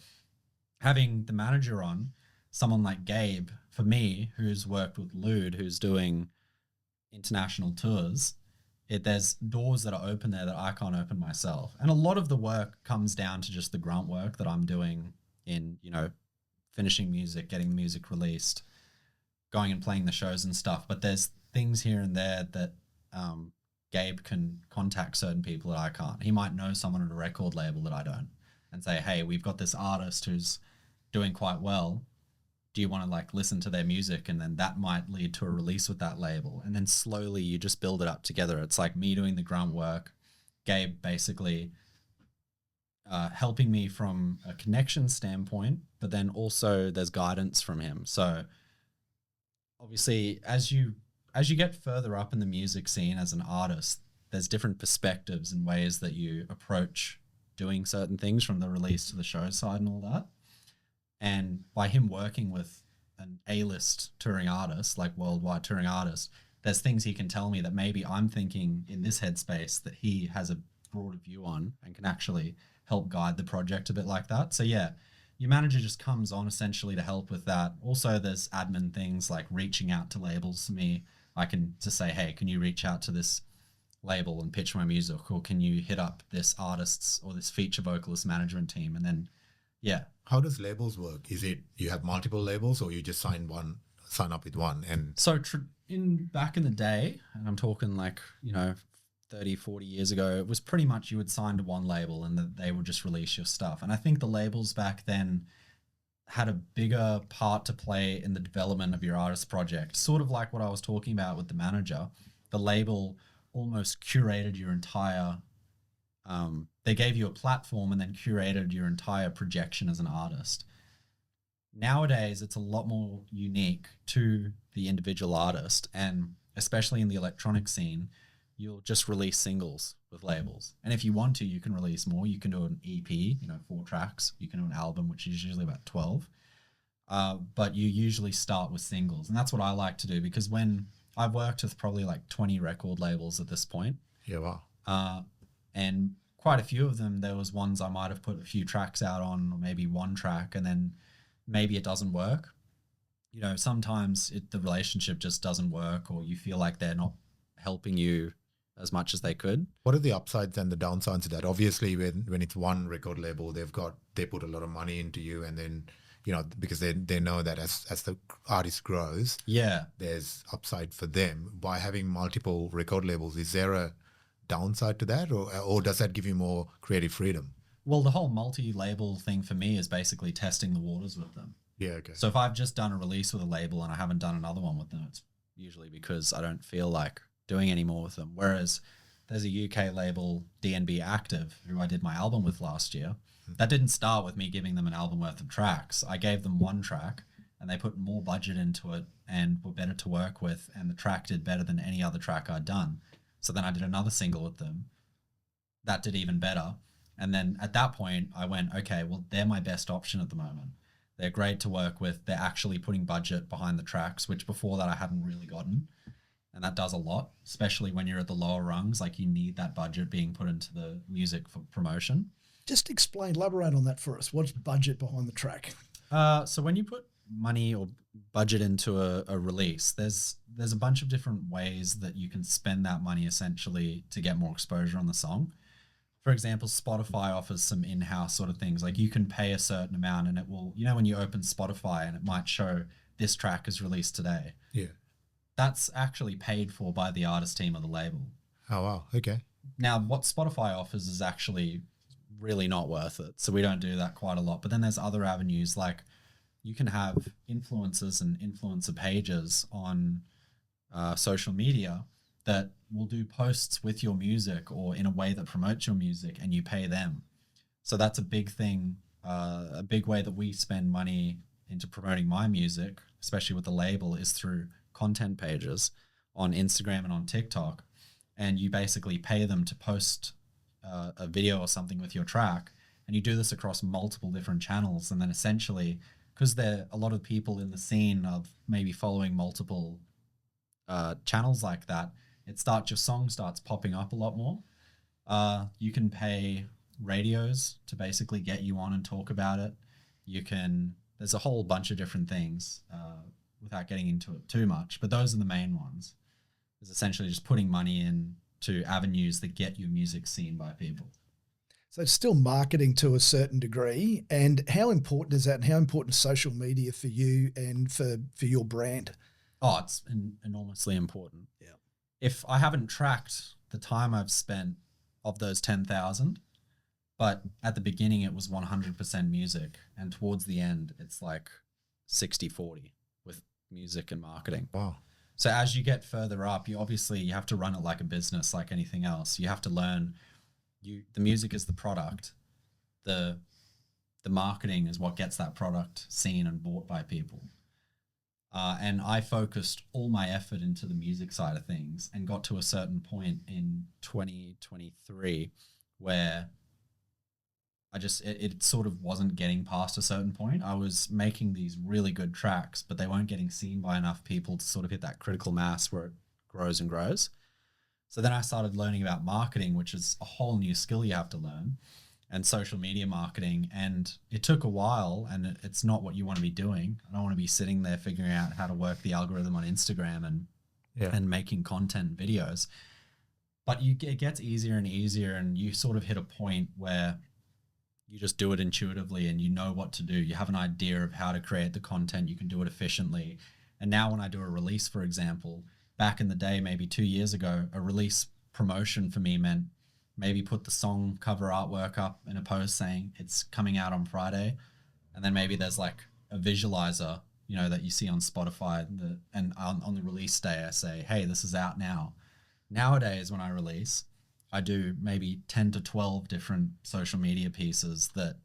[SPEAKER 1] having the manager on, someone like Gabe, for me, who's worked with Lude, who's doing international tours, there's doors that are open there that I can't open myself. And a lot of the work comes down to just the grunt work that I'm doing in, you know, finishing music, getting the music released, going and playing the shows and stuff. But there's things here and there that Gabe can contact certain people that I can't. He might know someone at a record label that I don't and say, hey, we've got this artist who's doing quite well. Do you want to like listen to their music? And then that might lead to a release with that label. And then slowly you just build it up together. It's like me doing the grunt work, Gabe basically helping me from a connection standpoint, but then also there's guidance from him. So obviously as you get further up in the music scene as an artist, there's different perspectives and ways that you approach doing certain things, from the release to the show side and all that. And by him working with an A-list touring artist, like worldwide touring artist, there's things he can tell me that maybe I'm thinking in this headspace that he has a broader view on and can actually help guide the project a bit like that. So yeah, your manager just comes on essentially to help with that. Also, there's admin things like reaching out to labels. For me, I can just say, hey, can you reach out to this label and pitch my music? Or can you hit up this artist's or this feature vocalist management team? And then, yeah.
[SPEAKER 2] How does labels work? Is it you have multiple labels, or you just sign up with one? And
[SPEAKER 1] so back in the day, and I'm talking like, you know, 30, 40 years ago, it was pretty much you would sign to one label and they would just release your stuff. And I think the labels back then had a bigger part to play in the development of your artist project. Sort of like what I was talking about with the manager. The label almost curated your entire they gave you a platform and then curated your entire projection as an artist. Nowadays, it's a lot more unique to the individual artist, and especially in the electronic scene, you'll just release singles with labels. And if you want to, you can release more. You can do an EP, you know, 4 tracks. You can do an album, which is usually about 12. But you usually start with singles. And that's what I like to do, because when I've worked with probably like 20 record labels at this point.
[SPEAKER 2] Yeah, wow.
[SPEAKER 1] And quite a few of them, there was ones I might have put a few tracks out on, or maybe one track, and then maybe it doesn't work. You know, sometimes the relationship just doesn't work, or you feel like they're not helping you as much as they could.
[SPEAKER 2] What are the upsides and the downsides of that? Obviously, when it's one record label, they put a lot of money into you, and then, you know, because they know that as the artist grows,
[SPEAKER 1] yeah,
[SPEAKER 2] there's upside for them. By having multiple record labels, is there a downside to that, or does that give you more creative freedom?
[SPEAKER 1] Well, the whole multi-label thing for me is basically testing the waters with them.
[SPEAKER 2] Yeah, okay.
[SPEAKER 1] So if I've just done a release with a label and I haven't done another one with them, it's usually because I don't feel like doing any more with them. Whereas there's a UK label, DNB Active, who I did my album with last year. That didn't start with me giving them an album worth of tracks. I gave them one track and they put more budget into it and were better to work with, and the track did better than any other track I'd done. So then I did another single with them. That did even better. And then at that point, I went, okay, well, they're my best option at the moment. They're great to work with. They're actually putting budget behind the tracks, which before that I hadn't really gotten. And that does a lot, especially when you're at the lower rungs. Like, you need that budget being put into the music for promotion.
[SPEAKER 3] Just elaborate on that for us. What's budget behind the track?
[SPEAKER 1] So when you put money or budget into a release, there's a bunch of different ways that you can spend that money essentially to get more exposure on the song. For example, Spotify offers some in-house sort of things. Like, you can pay a certain amount and it will, you know, when you open Spotify and it might show this track is released today.
[SPEAKER 2] Yeah.
[SPEAKER 1] That's actually paid for by the artist team of the label.
[SPEAKER 2] Oh, wow. Okay.
[SPEAKER 1] Now, what Spotify offers is actually really not worth it. So we don't do that quite a lot. But then there's other avenues, like you can have influencers and influencer pages on social media that will do posts with your music or in a way that promotes your music, and you pay them. So that's a big thing, a big way that we spend money into promoting my music, especially with the label, is through content pages on Instagram and on TikTok, and you basically pay them to post a video or something with your track, and you do this across multiple different channels, and then essentially, because there a lot of people in the scene of maybe following multiple channels like that, your song starts popping up a lot more. You can pay radios to basically get you on and talk about it. There's a whole bunch of different things without getting into it too much, but those are the main ones. Is essentially just putting money into avenues that get your music seen by people.
[SPEAKER 3] So it's still marketing to a certain degree. And how important is that, and how important is social media for you and for your brand?
[SPEAKER 1] Oh, it's enormously important.
[SPEAKER 3] Yeah.
[SPEAKER 1] If I haven't tracked the time I've spent of those 10,000, but at the beginning it was 100% music, and towards the end it's like 60-40 with music and marketing.
[SPEAKER 2] Wow.
[SPEAKER 1] So as you get further up, you have to run it like a business, like anything else. You have to learn the music is the product. The marketing is what gets that product seen and bought by people. And I focused all my effort into the music side of things and got to a certain point in 2023 where it sort of wasn't getting past a certain point. I was making these really good tracks, but they weren't getting seen by enough people to sort of hit that critical mass where it grows and grows. So then I started learning about marketing, which is a whole new skill you have to learn, and social media marketing. And it took a while, and it's not what you want to be doing. I don't want to be sitting there figuring out how to work the algorithm on Instagram and making content videos. But it gets easier and easier, and you sort of hit a point where you just do it intuitively and you know what to do. You have an idea of how to create the content. You can do it efficiently. And now when I do a release, for example, back in the day, maybe 2 years ago, a release promotion for me meant maybe put the song cover artwork up in a post saying it's coming out on Friday. And then maybe there's like a visualizer, that you see on Spotify. And on the release day, I say, hey, this is out now. Nowadays, when I release, I do maybe 10 to 12 different social media pieces that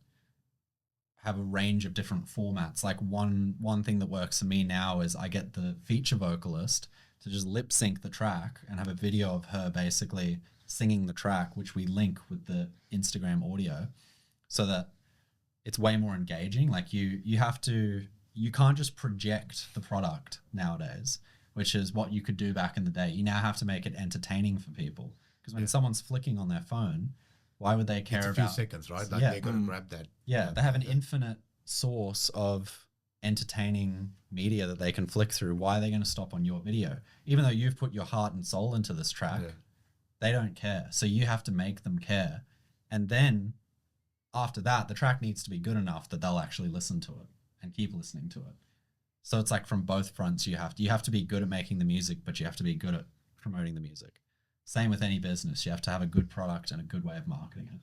[SPEAKER 1] have a range of different formats. Like one thing that works for me now is I get the feature vocalist to just lip sync the track and have a video of her basically singing the track, which we link with the Instagram audio so that it's way more engaging. Like you can't just project the product nowadays, which is what you could do back in the day. You now have to make it entertaining for people. Because when someone's flicking on their phone, why would they care about...
[SPEAKER 2] It's a few seconds, right? Like they're going to grab that.
[SPEAKER 1] Yeah, they have an infinite source of entertaining media that they can flick through. Why are they going to stop on your video? Even though you've put your heart and soul into this track, they don't care. So you have to make them care. And then after that, the track needs to be good enough that they'll actually listen to it and keep listening to it. So it's like from both fronts, you have to be good at making the music, but you have to be good at promoting the music. Same with any business. You have to have a good product and a good way of marketing it.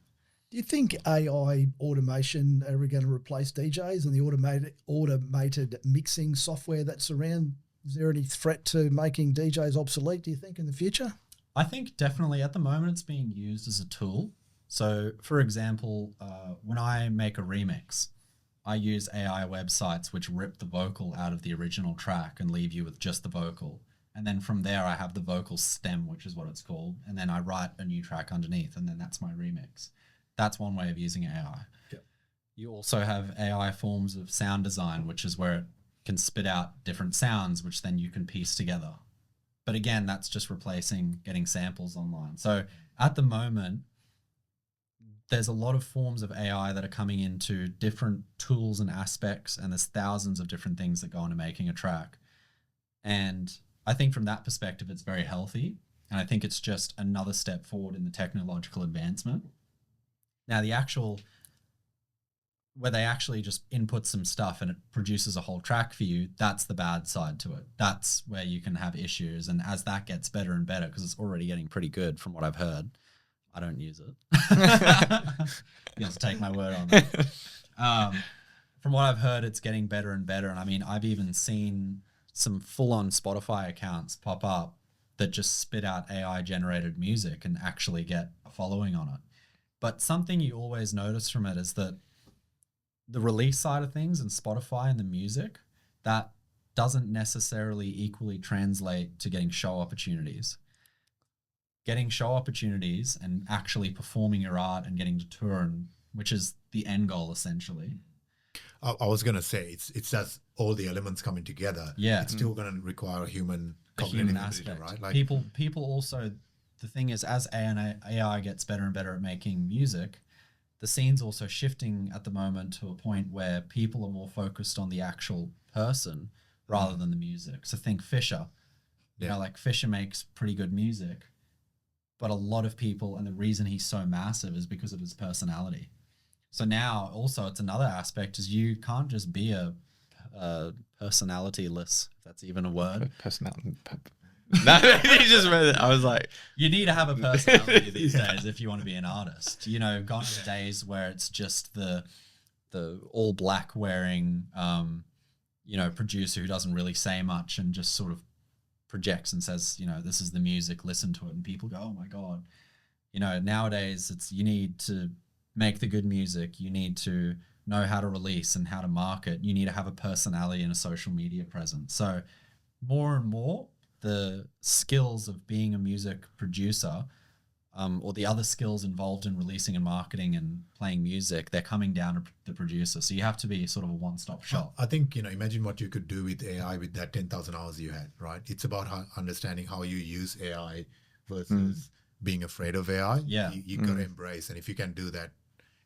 [SPEAKER 3] Do you think AI automation are going to replace DJs and the automated mixing software that's around? Is there any threat to making DJs obsolete, do you think, in the future?
[SPEAKER 1] I think definitely at the moment it's being used as a tool. So, for example, when I make a remix, I use AI websites which rip the vocal out of the original track and leave you with just the vocal. And then from there, I have the vocal stem, which is what it's called. And then I write a new track underneath, and then that's my remix. That's one way of using AI.
[SPEAKER 3] Yep.
[SPEAKER 1] You also have AI forms of sound design, which is where it can spit out different sounds, which then you can piece together. But again, that's just replacing getting samples online. So at the moment, there's a lot of forms of AI that are coming into different tools and aspects, and there's thousands of different things that go into making a track. And I think from that perspective, it's very healthy. And I think it's just another step forward in the technological advancement. Now, where they actually just input some stuff and it produces a whole track for you, that's the bad side to it. That's where you can have issues. And as that gets better and better, because it's already getting pretty good from what I've heard, I don't use it. You have to take my word on that. From what I've heard, it's getting better and better. And I mean, I've even seen some full-on Spotify accounts pop up that just spit out AI-generated music and actually get a following on it. But something you always notice from it is that the release side of things and Spotify and the music, that doesn't necessarily equally translate to getting show opportunities. getting show opportunities and actually performing your art and getting to tour, and which is the end goal essentially.
[SPEAKER 2] I was going to say it's just all the elements coming together.
[SPEAKER 1] Yeah.
[SPEAKER 2] It's still going to require a human
[SPEAKER 1] Human
[SPEAKER 2] cognitive ability,
[SPEAKER 1] aspect,
[SPEAKER 2] right? Like
[SPEAKER 1] people also, the thing is, as AI gets better and better at making music, the scene's also shifting at the moment to a point where people are more focused on the actual person rather than the music. So think Fisher. You know, like Fisher makes pretty good music, but a lot of people, and the reason he's so massive is because of his personality. So now also it's another aspect is you can't just be a personality-less, if that's even a word.
[SPEAKER 4] Personality. No, he just read it. I was like,
[SPEAKER 1] you need to have a personality these days if you want to be an artist. You know, gone are the days where it's just the all black wearing, you know, producer who doesn't really say much and just sort of projects and says, you know, this is the music, listen to it, and people go, oh my god. You know, nowadays it's you need to make the good music. You need to know how to release and how to market. You need to have a personality and a social media presence. So more and more, the skills of being a music producer or the other skills involved in releasing and marketing and playing music, they're coming down to the producer. So you have to be sort of a one-stop shop.
[SPEAKER 2] I think, you know, imagine what you could do with AI with that 10,000 hours you had, right? It's about understanding how you use AI versus being afraid of AI.
[SPEAKER 1] Yeah.
[SPEAKER 2] You got to embrace. And if you can do that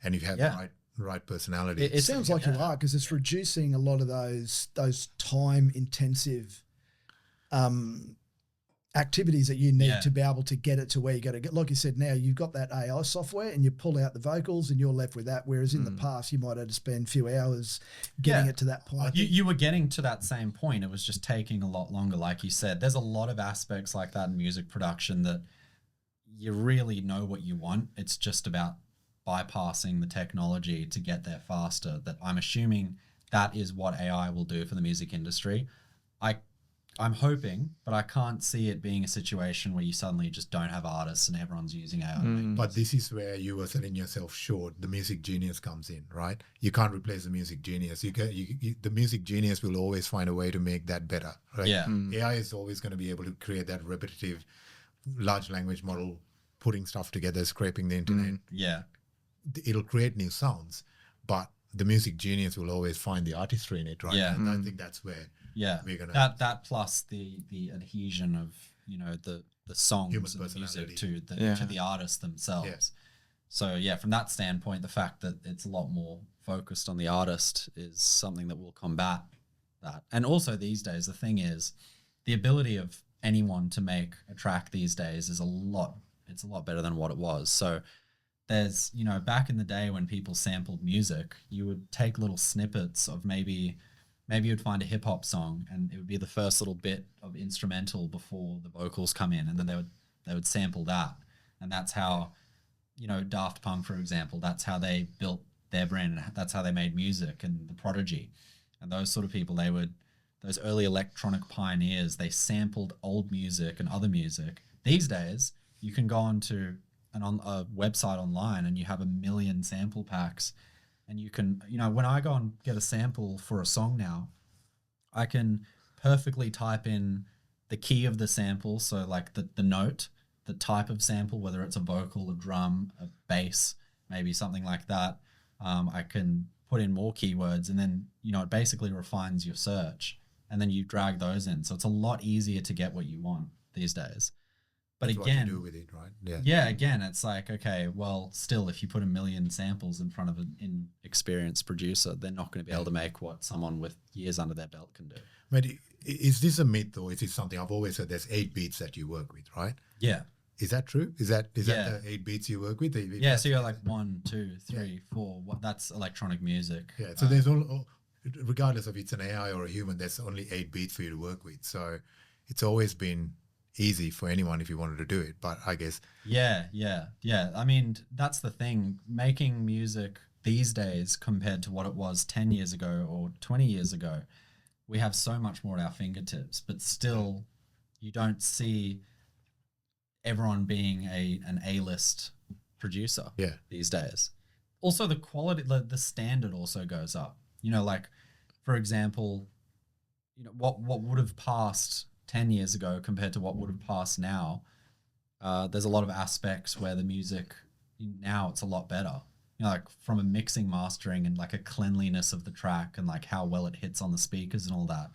[SPEAKER 2] and you have the right personality.
[SPEAKER 3] It sounds like you are, because it's reducing a lot of those time intensive activities that you need to be able to get it to where you got to get. Like you said, now you've got that AI software and you pull out the vocals and you're left with that. Whereas in the past, you might have to spend a few hours getting it to that point.
[SPEAKER 1] You were getting to that same point. It was just taking a lot longer. Like you said, there's a lot of aspects like that in music production that you really know what you want. It's just about bypassing the technology to get there faster. That I'm assuming that is what AI will do for the music industry. I'm hoping, but I can't see it being a situation where you suddenly just don't have artists and everyone's using AI.
[SPEAKER 2] But this is where you were selling yourself short. The music genius comes in, right? You can't replace the music genius. The music genius will always find a way to make that better, right?
[SPEAKER 1] Yeah.
[SPEAKER 2] AI is always going to be able to create that repetitive large language model, putting stuff together, scraping the internet.
[SPEAKER 1] Yeah.
[SPEAKER 2] It'll create new sounds, but the music genius will always find the artistry in it, right?
[SPEAKER 1] Yeah.
[SPEAKER 2] And I think that's where we're gonna
[SPEAKER 1] that plus the adhesion of, you know, the songs
[SPEAKER 2] Human
[SPEAKER 1] and the music
[SPEAKER 2] personality.
[SPEAKER 1] to the artists themselves.
[SPEAKER 2] Yeah.
[SPEAKER 1] So yeah, from that standpoint, the fact that it's a lot more focused on the artist is something that will combat that. And also these days, the thing is, the ability of anyone to make a track these days is a lot better than what it was. So there's, you know, back in the day when people sampled music, you would take little snippets of maybe you'd find a hip hop song and it would be the first little bit of instrumental before the vocals come in, and then they would sample that. And that's how, you know, Daft Punk, for example, that's how they built their brand, and that's how they made music, and the Prodigy and those sort of people. Those early electronic pioneers, they sampled old music and other music. These days, you can go onto a website online and you have 1 million sample packs, and you can, you know, when I go and get a sample for a song now, I can perfectly type in the key of the sample, so like the note, the type of sample, whether it's a vocal, a drum, a bass, maybe something like that. I can put in more keywords, and then, you know, it basically refines your search, and then you drag those in. So it's a lot easier to get what you want these days. But
[SPEAKER 2] that's
[SPEAKER 1] again,
[SPEAKER 2] what you do with it, right?
[SPEAKER 1] Yeah, again, it's like, okay, well, still, if you put 1 million samples in front of an inexperienced producer, they're not going to be able to make what someone with years under their belt can do.
[SPEAKER 2] But is this a myth, or is it something I've always said? There's 8 beats that you work with, right?
[SPEAKER 1] Yeah.
[SPEAKER 2] Is that true? Is that the 8 beats you work with?
[SPEAKER 1] Yeah, so you're like 1, 2, 3, 4. That's electronic music.
[SPEAKER 2] Yeah, so there's regardless of it's an AI or a human, there's only 8 beats for you to work with. So it's always been easy for anyone if you wanted to do it, but I guess
[SPEAKER 1] yeah. I mean, that's the thing. Making music these days compared to what it was 10 years ago or 20 years ago, we have so much more at our fingertips, but still you don't see everyone being an A-list producer these days. Also, the quality, the standard also goes up. You know, like, for example, you know, what would have passed 10 years ago compared to what would have passed now, there's a lot of aspects where the music now it's a lot better. You know, like from a mixing, mastering, and like a cleanliness of the track and like how well it hits on the speakers and all that.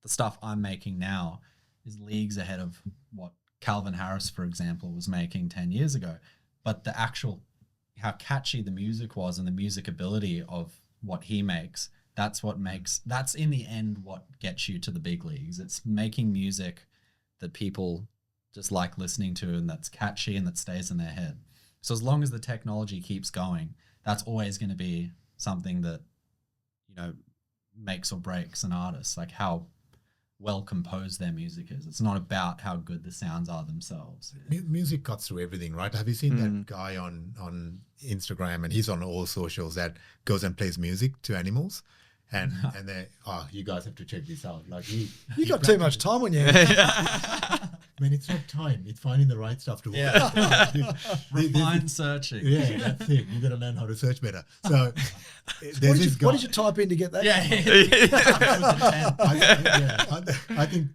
[SPEAKER 1] The stuff I'm making now is leagues ahead of what Calvin Harris, for example, was making 10 years ago. But the actual, how catchy the music was and the music ability of what he makes, that's in the end what gets you to the big leagues. It's making music that people just like listening to and that's catchy and that stays in their head. So as long as the technology keeps going, that's always going to be something that, you know, makes or breaks an artist, like how well composed their music is. It's not about how good the sounds are themselves.
[SPEAKER 2] Music cuts through everything, right? Have you seen that guy on Instagram, and he's on all socials, that goes and plays music to animals? And they, you guys have to check this out. Like you
[SPEAKER 3] got too much time on you.
[SPEAKER 2] Man, it's not time. It's finding the right stuff to work.
[SPEAKER 1] Yeah. Refine searching.
[SPEAKER 2] Yeah, that's it. You got to learn how to search better. So
[SPEAKER 3] what did you type in to get that?
[SPEAKER 2] I think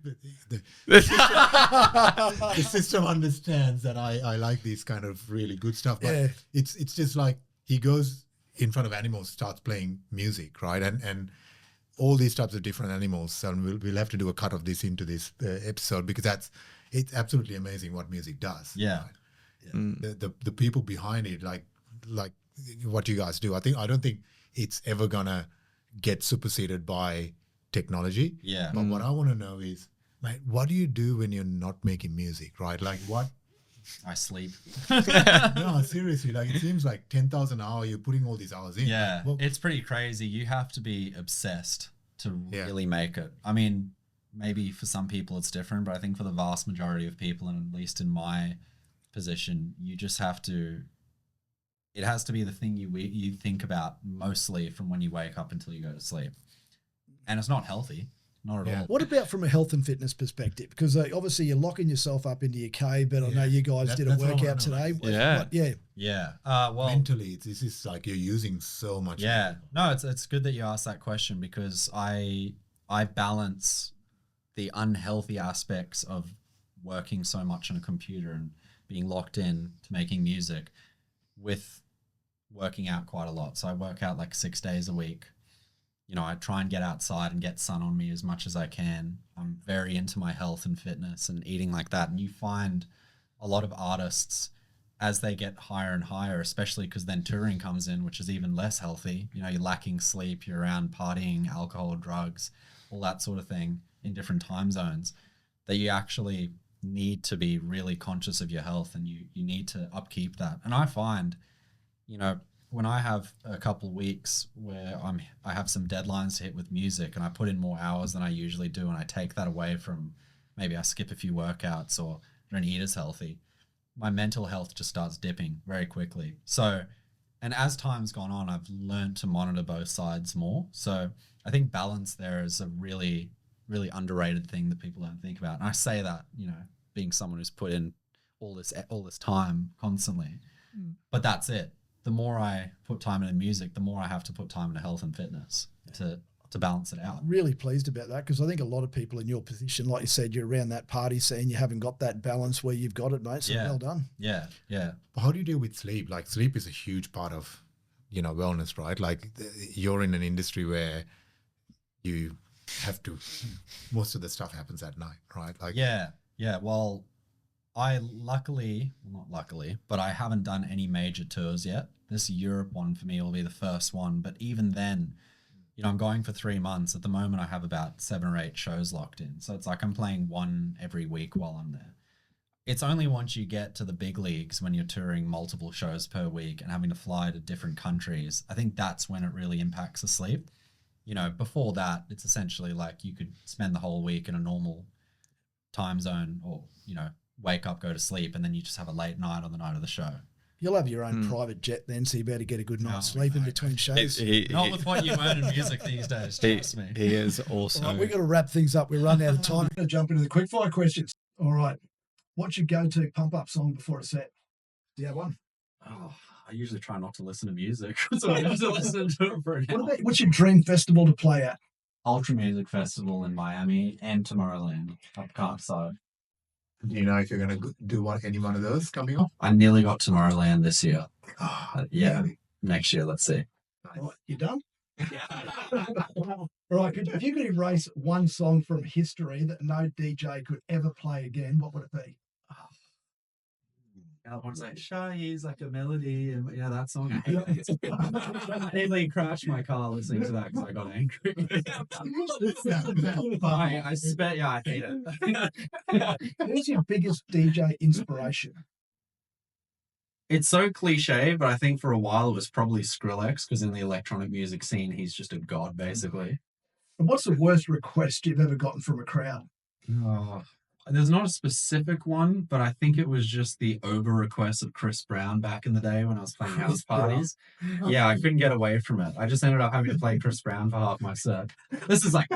[SPEAKER 2] the system understands that I like these kind of really good stuff. But it's just like he goes in front of animals, starts playing music, right? And all these types of different animals. And we'll have to do a cut of this into this episode, because it's absolutely amazing what music does.
[SPEAKER 1] Yeah.
[SPEAKER 2] Right? Yeah. The people behind it, like what you guys do. I don't think it's ever gonna get superseded by technology.
[SPEAKER 1] Yeah.
[SPEAKER 2] But what I want to know is, mate, what do you do when you're not making music, right? Like what?
[SPEAKER 1] I sleep.
[SPEAKER 2] No, seriously, like it seems like 10,000 hours, you're putting all these hours in.
[SPEAKER 1] Yeah, it's pretty crazy. You have to be obsessed to really make it. I mean, maybe for some people it's different, but I think for the vast majority of people, and at least in my position, you just have to, it has to be the thing you think about mostly from when you wake up until you go to sleep. And it's not healthy. Not at all.
[SPEAKER 3] What about from a health and fitness perspective? Because obviously you're locking yourself up into your cave, but I know you guys did a workout today.
[SPEAKER 1] Well,
[SPEAKER 2] mentally, this is like you're using so much.
[SPEAKER 1] Yeah. No, it's good that you asked that question, because I balance the unhealthy aspects of working so much on a computer and being locked in to making music with working out quite a lot. So I work out like 6 days a week. You know, I try and get outside and get sun on me as much as I can. I'm very into my health and fitness and eating like that. And you find a lot of artists, as they get higher and higher, especially because then touring comes in, which is even less healthy. You know, you're lacking sleep, you're around partying, alcohol, drugs, all that sort of thing in different time zones, that you actually need to be really conscious of your health, and you need to upkeep that. And I find, you know, when I have a couple of weeks where I have some deadlines to hit with music, and I put in more hours than I usually do, and I take that away from, maybe I skip a few workouts or don't eat as healthy, my mental health just starts dipping very quickly. So, and as time's gone on, I've learned to monitor both sides more. So I think balance there is a really, really underrated thing that people don't think about. And I say that, you know, being someone who's put in all this time constantly, but that's it. The more I put time into music, the more I have to put time into health and fitness to balance it out.
[SPEAKER 3] Really pleased about that, because I think a lot of people in your position, like you said, you're around that party scene, you haven't got that balance where you've got it, mate. So well done.
[SPEAKER 1] Yeah.
[SPEAKER 2] But how do you deal with sleep? Like sleep is a huge part of, you know, wellness, right? Like you're in an industry where you have to, most of the stuff happens at night, right? Like
[SPEAKER 1] yeah. Well, I not luckily, but I haven't done any major tours yet. This Europe one for me will be the first one. But even then, you know, I'm going for 3 months. At the moment, I have about 7 or 8 shows locked in. So it's like I'm playing one every week while I'm there. It's only once you get to the big leagues, when you're touring multiple shows per week and having to fly to different countries, I think that's when it really impacts the sleep. You know, before that, it's essentially like you could spend the whole week in a normal time zone, or, you know, wake up, go to sleep, and then you just have a late night on the night of the show.
[SPEAKER 3] You'll have your own private jet then, so you better get a good night's sleep in between shows.
[SPEAKER 1] Not with what you earn in music these days, trust me.
[SPEAKER 4] He is also...
[SPEAKER 3] Right, we've got to wrap things up. We're running out of time. We're going to jump into the quickfire questions. All right. What's your go-to pump-up song before a set? Do you have one?
[SPEAKER 1] Oh, I usually try not to listen to music, so I have to listen to it for an hour.
[SPEAKER 3] What's your dream festival to play at?
[SPEAKER 1] Ultra Music Festival in Miami and Tomorrowland up Carpside.
[SPEAKER 2] Do you know if you're going to do any one of those coming up?
[SPEAKER 1] I nearly got Tomorrowland this year. Yeah,
[SPEAKER 2] Really?
[SPEAKER 1] next year, let's see.
[SPEAKER 3] Right, you done? Right, if you could erase one song from history that no DJ could ever play again, what would it be?
[SPEAKER 1] That one's like shy is like a melody, and yeah, that song. I nearly crashed my car listening to that because I got angry. I spent, yeah, I hate it.
[SPEAKER 3] Who's your biggest DJ inspiration?
[SPEAKER 1] It's so cliche, but I think for a while it was probably Skrillex, because in the electronic music scene, he's just a god, basically.
[SPEAKER 3] And what's the worst request you've ever gotten from a crowd?
[SPEAKER 1] Oh, there's not a specific one, but I think it was just the over request of Chris Brown back in the day when I was playing house parties. Yeah, I couldn't get away from it. I just ended up having to play Chris Brown for half my set. This is like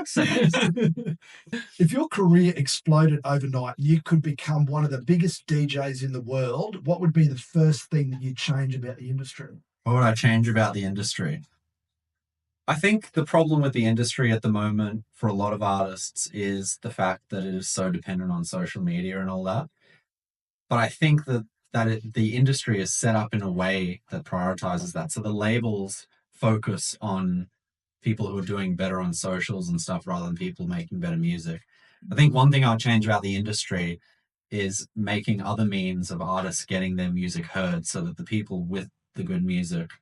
[SPEAKER 3] If your career exploded overnight, you could become one of the biggest DJs in the world. What would be the first thing that you'd change about the industry?
[SPEAKER 1] What would I change about the industry? I think the problem with the industry at the moment for a lot of artists is the fact that it is so dependent on social media and all that. But I think that the industry is set up in a way that prioritizes that. So the labels focus on people who are doing better on socials and stuff rather than people making better music. I think one thing I'll change about the industry is making other means of artists getting their music heard so that the people with the good music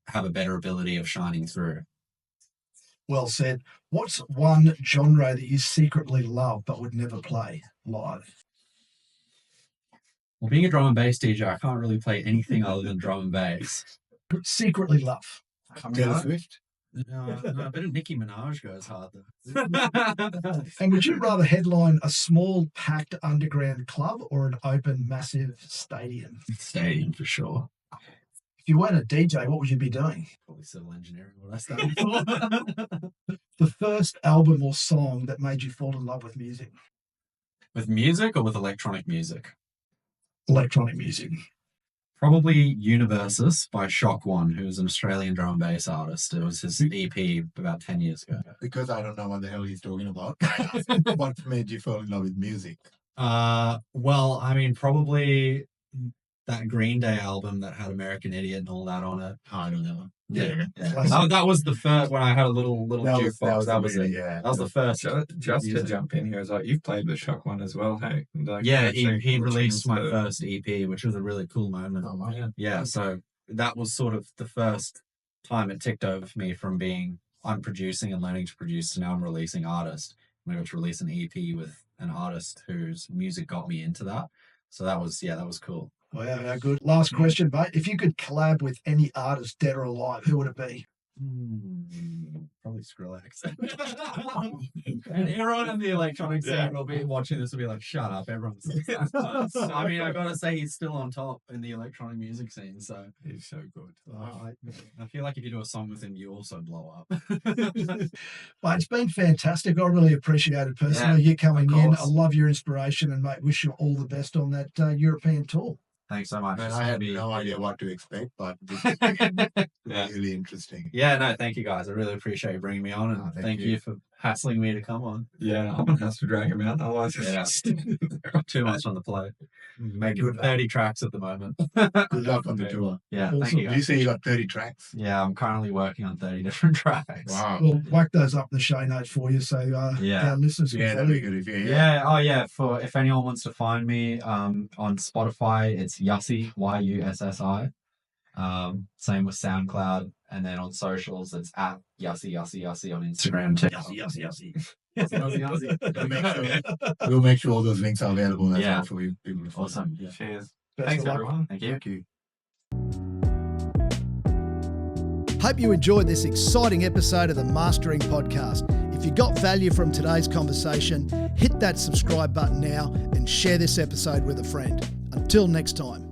[SPEAKER 1] have a better ability of shining through.
[SPEAKER 3] Well said. What's one genre that you secretly love but would never play live?
[SPEAKER 1] Well, being a drum and bass DJ, I can't really play anything other than drum and bass.
[SPEAKER 3] Secretly love.
[SPEAKER 2] Taylor Swift?
[SPEAKER 1] No, a bit of Nicki Minaj goes hard though.
[SPEAKER 3] And would you rather headline a small packed underground club or an open massive stadium?
[SPEAKER 1] Stadium for sure.
[SPEAKER 3] If you weren't a DJ, what would you be doing?
[SPEAKER 1] Probably civil engineering. What I studied for.
[SPEAKER 3] The first album or song that made you fall in love with music?
[SPEAKER 1] With music or with electronic music?
[SPEAKER 3] Electronic music.
[SPEAKER 1] Probably Universus by Shock One, who's an Australian drum and bass artist. It was his EP about 10 years ago.
[SPEAKER 2] Because I don't know what the hell he's talking about. What made you fall in love with music?
[SPEAKER 1] Well, I mean, probably that Green Day album that had American Idiot and all that on it.
[SPEAKER 2] Oh, I don't know.
[SPEAKER 1] Yeah. That was the first when I had a little jukebox. That was it.
[SPEAKER 2] Yeah.
[SPEAKER 1] That was the first.
[SPEAKER 4] Just to jump in here, is like you've played the Shock One as well, hey? Like,
[SPEAKER 1] Yeah, he released my first EP, which was a really cool moment.
[SPEAKER 2] Oh, wow.
[SPEAKER 1] Yeah, so that was sort of the first time it ticked over for me from being I'm producing and learning to produce to now I'm releasing artist. I'm able to release an EP with an artist whose music got me into that. So that was cool.
[SPEAKER 3] Wow, how good. Last question, mate. If you could collab with any artist, dead or alive, who would it be?
[SPEAKER 1] Probably Skrillex. And everyone in the electronic scene will be watching this will be like, shut up, everyone's I mean, I gotta say he's still on top in the electronic music scene, so
[SPEAKER 4] he's so good.
[SPEAKER 1] I feel like if you do a song with him, you also blow up.
[SPEAKER 3] Mate, it's been fantastic. I really appreciate it personally. You coming in. I love your inspiration, and mate, wish you all the best on that European tour.
[SPEAKER 1] Thanks so much.
[SPEAKER 2] Man, I had no idea what to expect, but this is really interesting.
[SPEAKER 1] Yeah, no, thank you guys. I really appreciate you bringing me on, and thank you for hassling me to come on.
[SPEAKER 4] Yeah, I'm gonna have to drag him out. Otherwise,
[SPEAKER 1] too much on the plate. Making 30 tracks at the moment.
[SPEAKER 2] Good luck on the tour.
[SPEAKER 1] Yeah,
[SPEAKER 3] Awesome.
[SPEAKER 1] thank you guys.
[SPEAKER 2] You say you got 30 tracks?
[SPEAKER 1] Yeah, I'm currently working on 30 different tracks.
[SPEAKER 2] Wow.
[SPEAKER 3] We'll whack those up in the show notes for you, so our listeners can
[SPEAKER 2] That'd
[SPEAKER 3] follow
[SPEAKER 2] be
[SPEAKER 3] you.
[SPEAKER 2] good.
[SPEAKER 1] Yeah. Oh, yeah. For if anyone wants to find me on Spotify, it's Yussi, Yussi. Same with SoundCloud, and then on socials, it's at Yussi on Instagram too.
[SPEAKER 3] Yussi.
[SPEAKER 2] We'll make sure all those links are available as well for you people to follow.
[SPEAKER 1] Awesome.
[SPEAKER 4] Cheers.
[SPEAKER 3] Best
[SPEAKER 4] Thanks,
[SPEAKER 3] of luck.
[SPEAKER 4] everyone.
[SPEAKER 1] Thank you.
[SPEAKER 2] Thank you.
[SPEAKER 3] Hope you enjoyed this exciting episode of the Mastering Podcast. If you got value from today's conversation, hit that subscribe button now and share this episode with a friend. Until next time.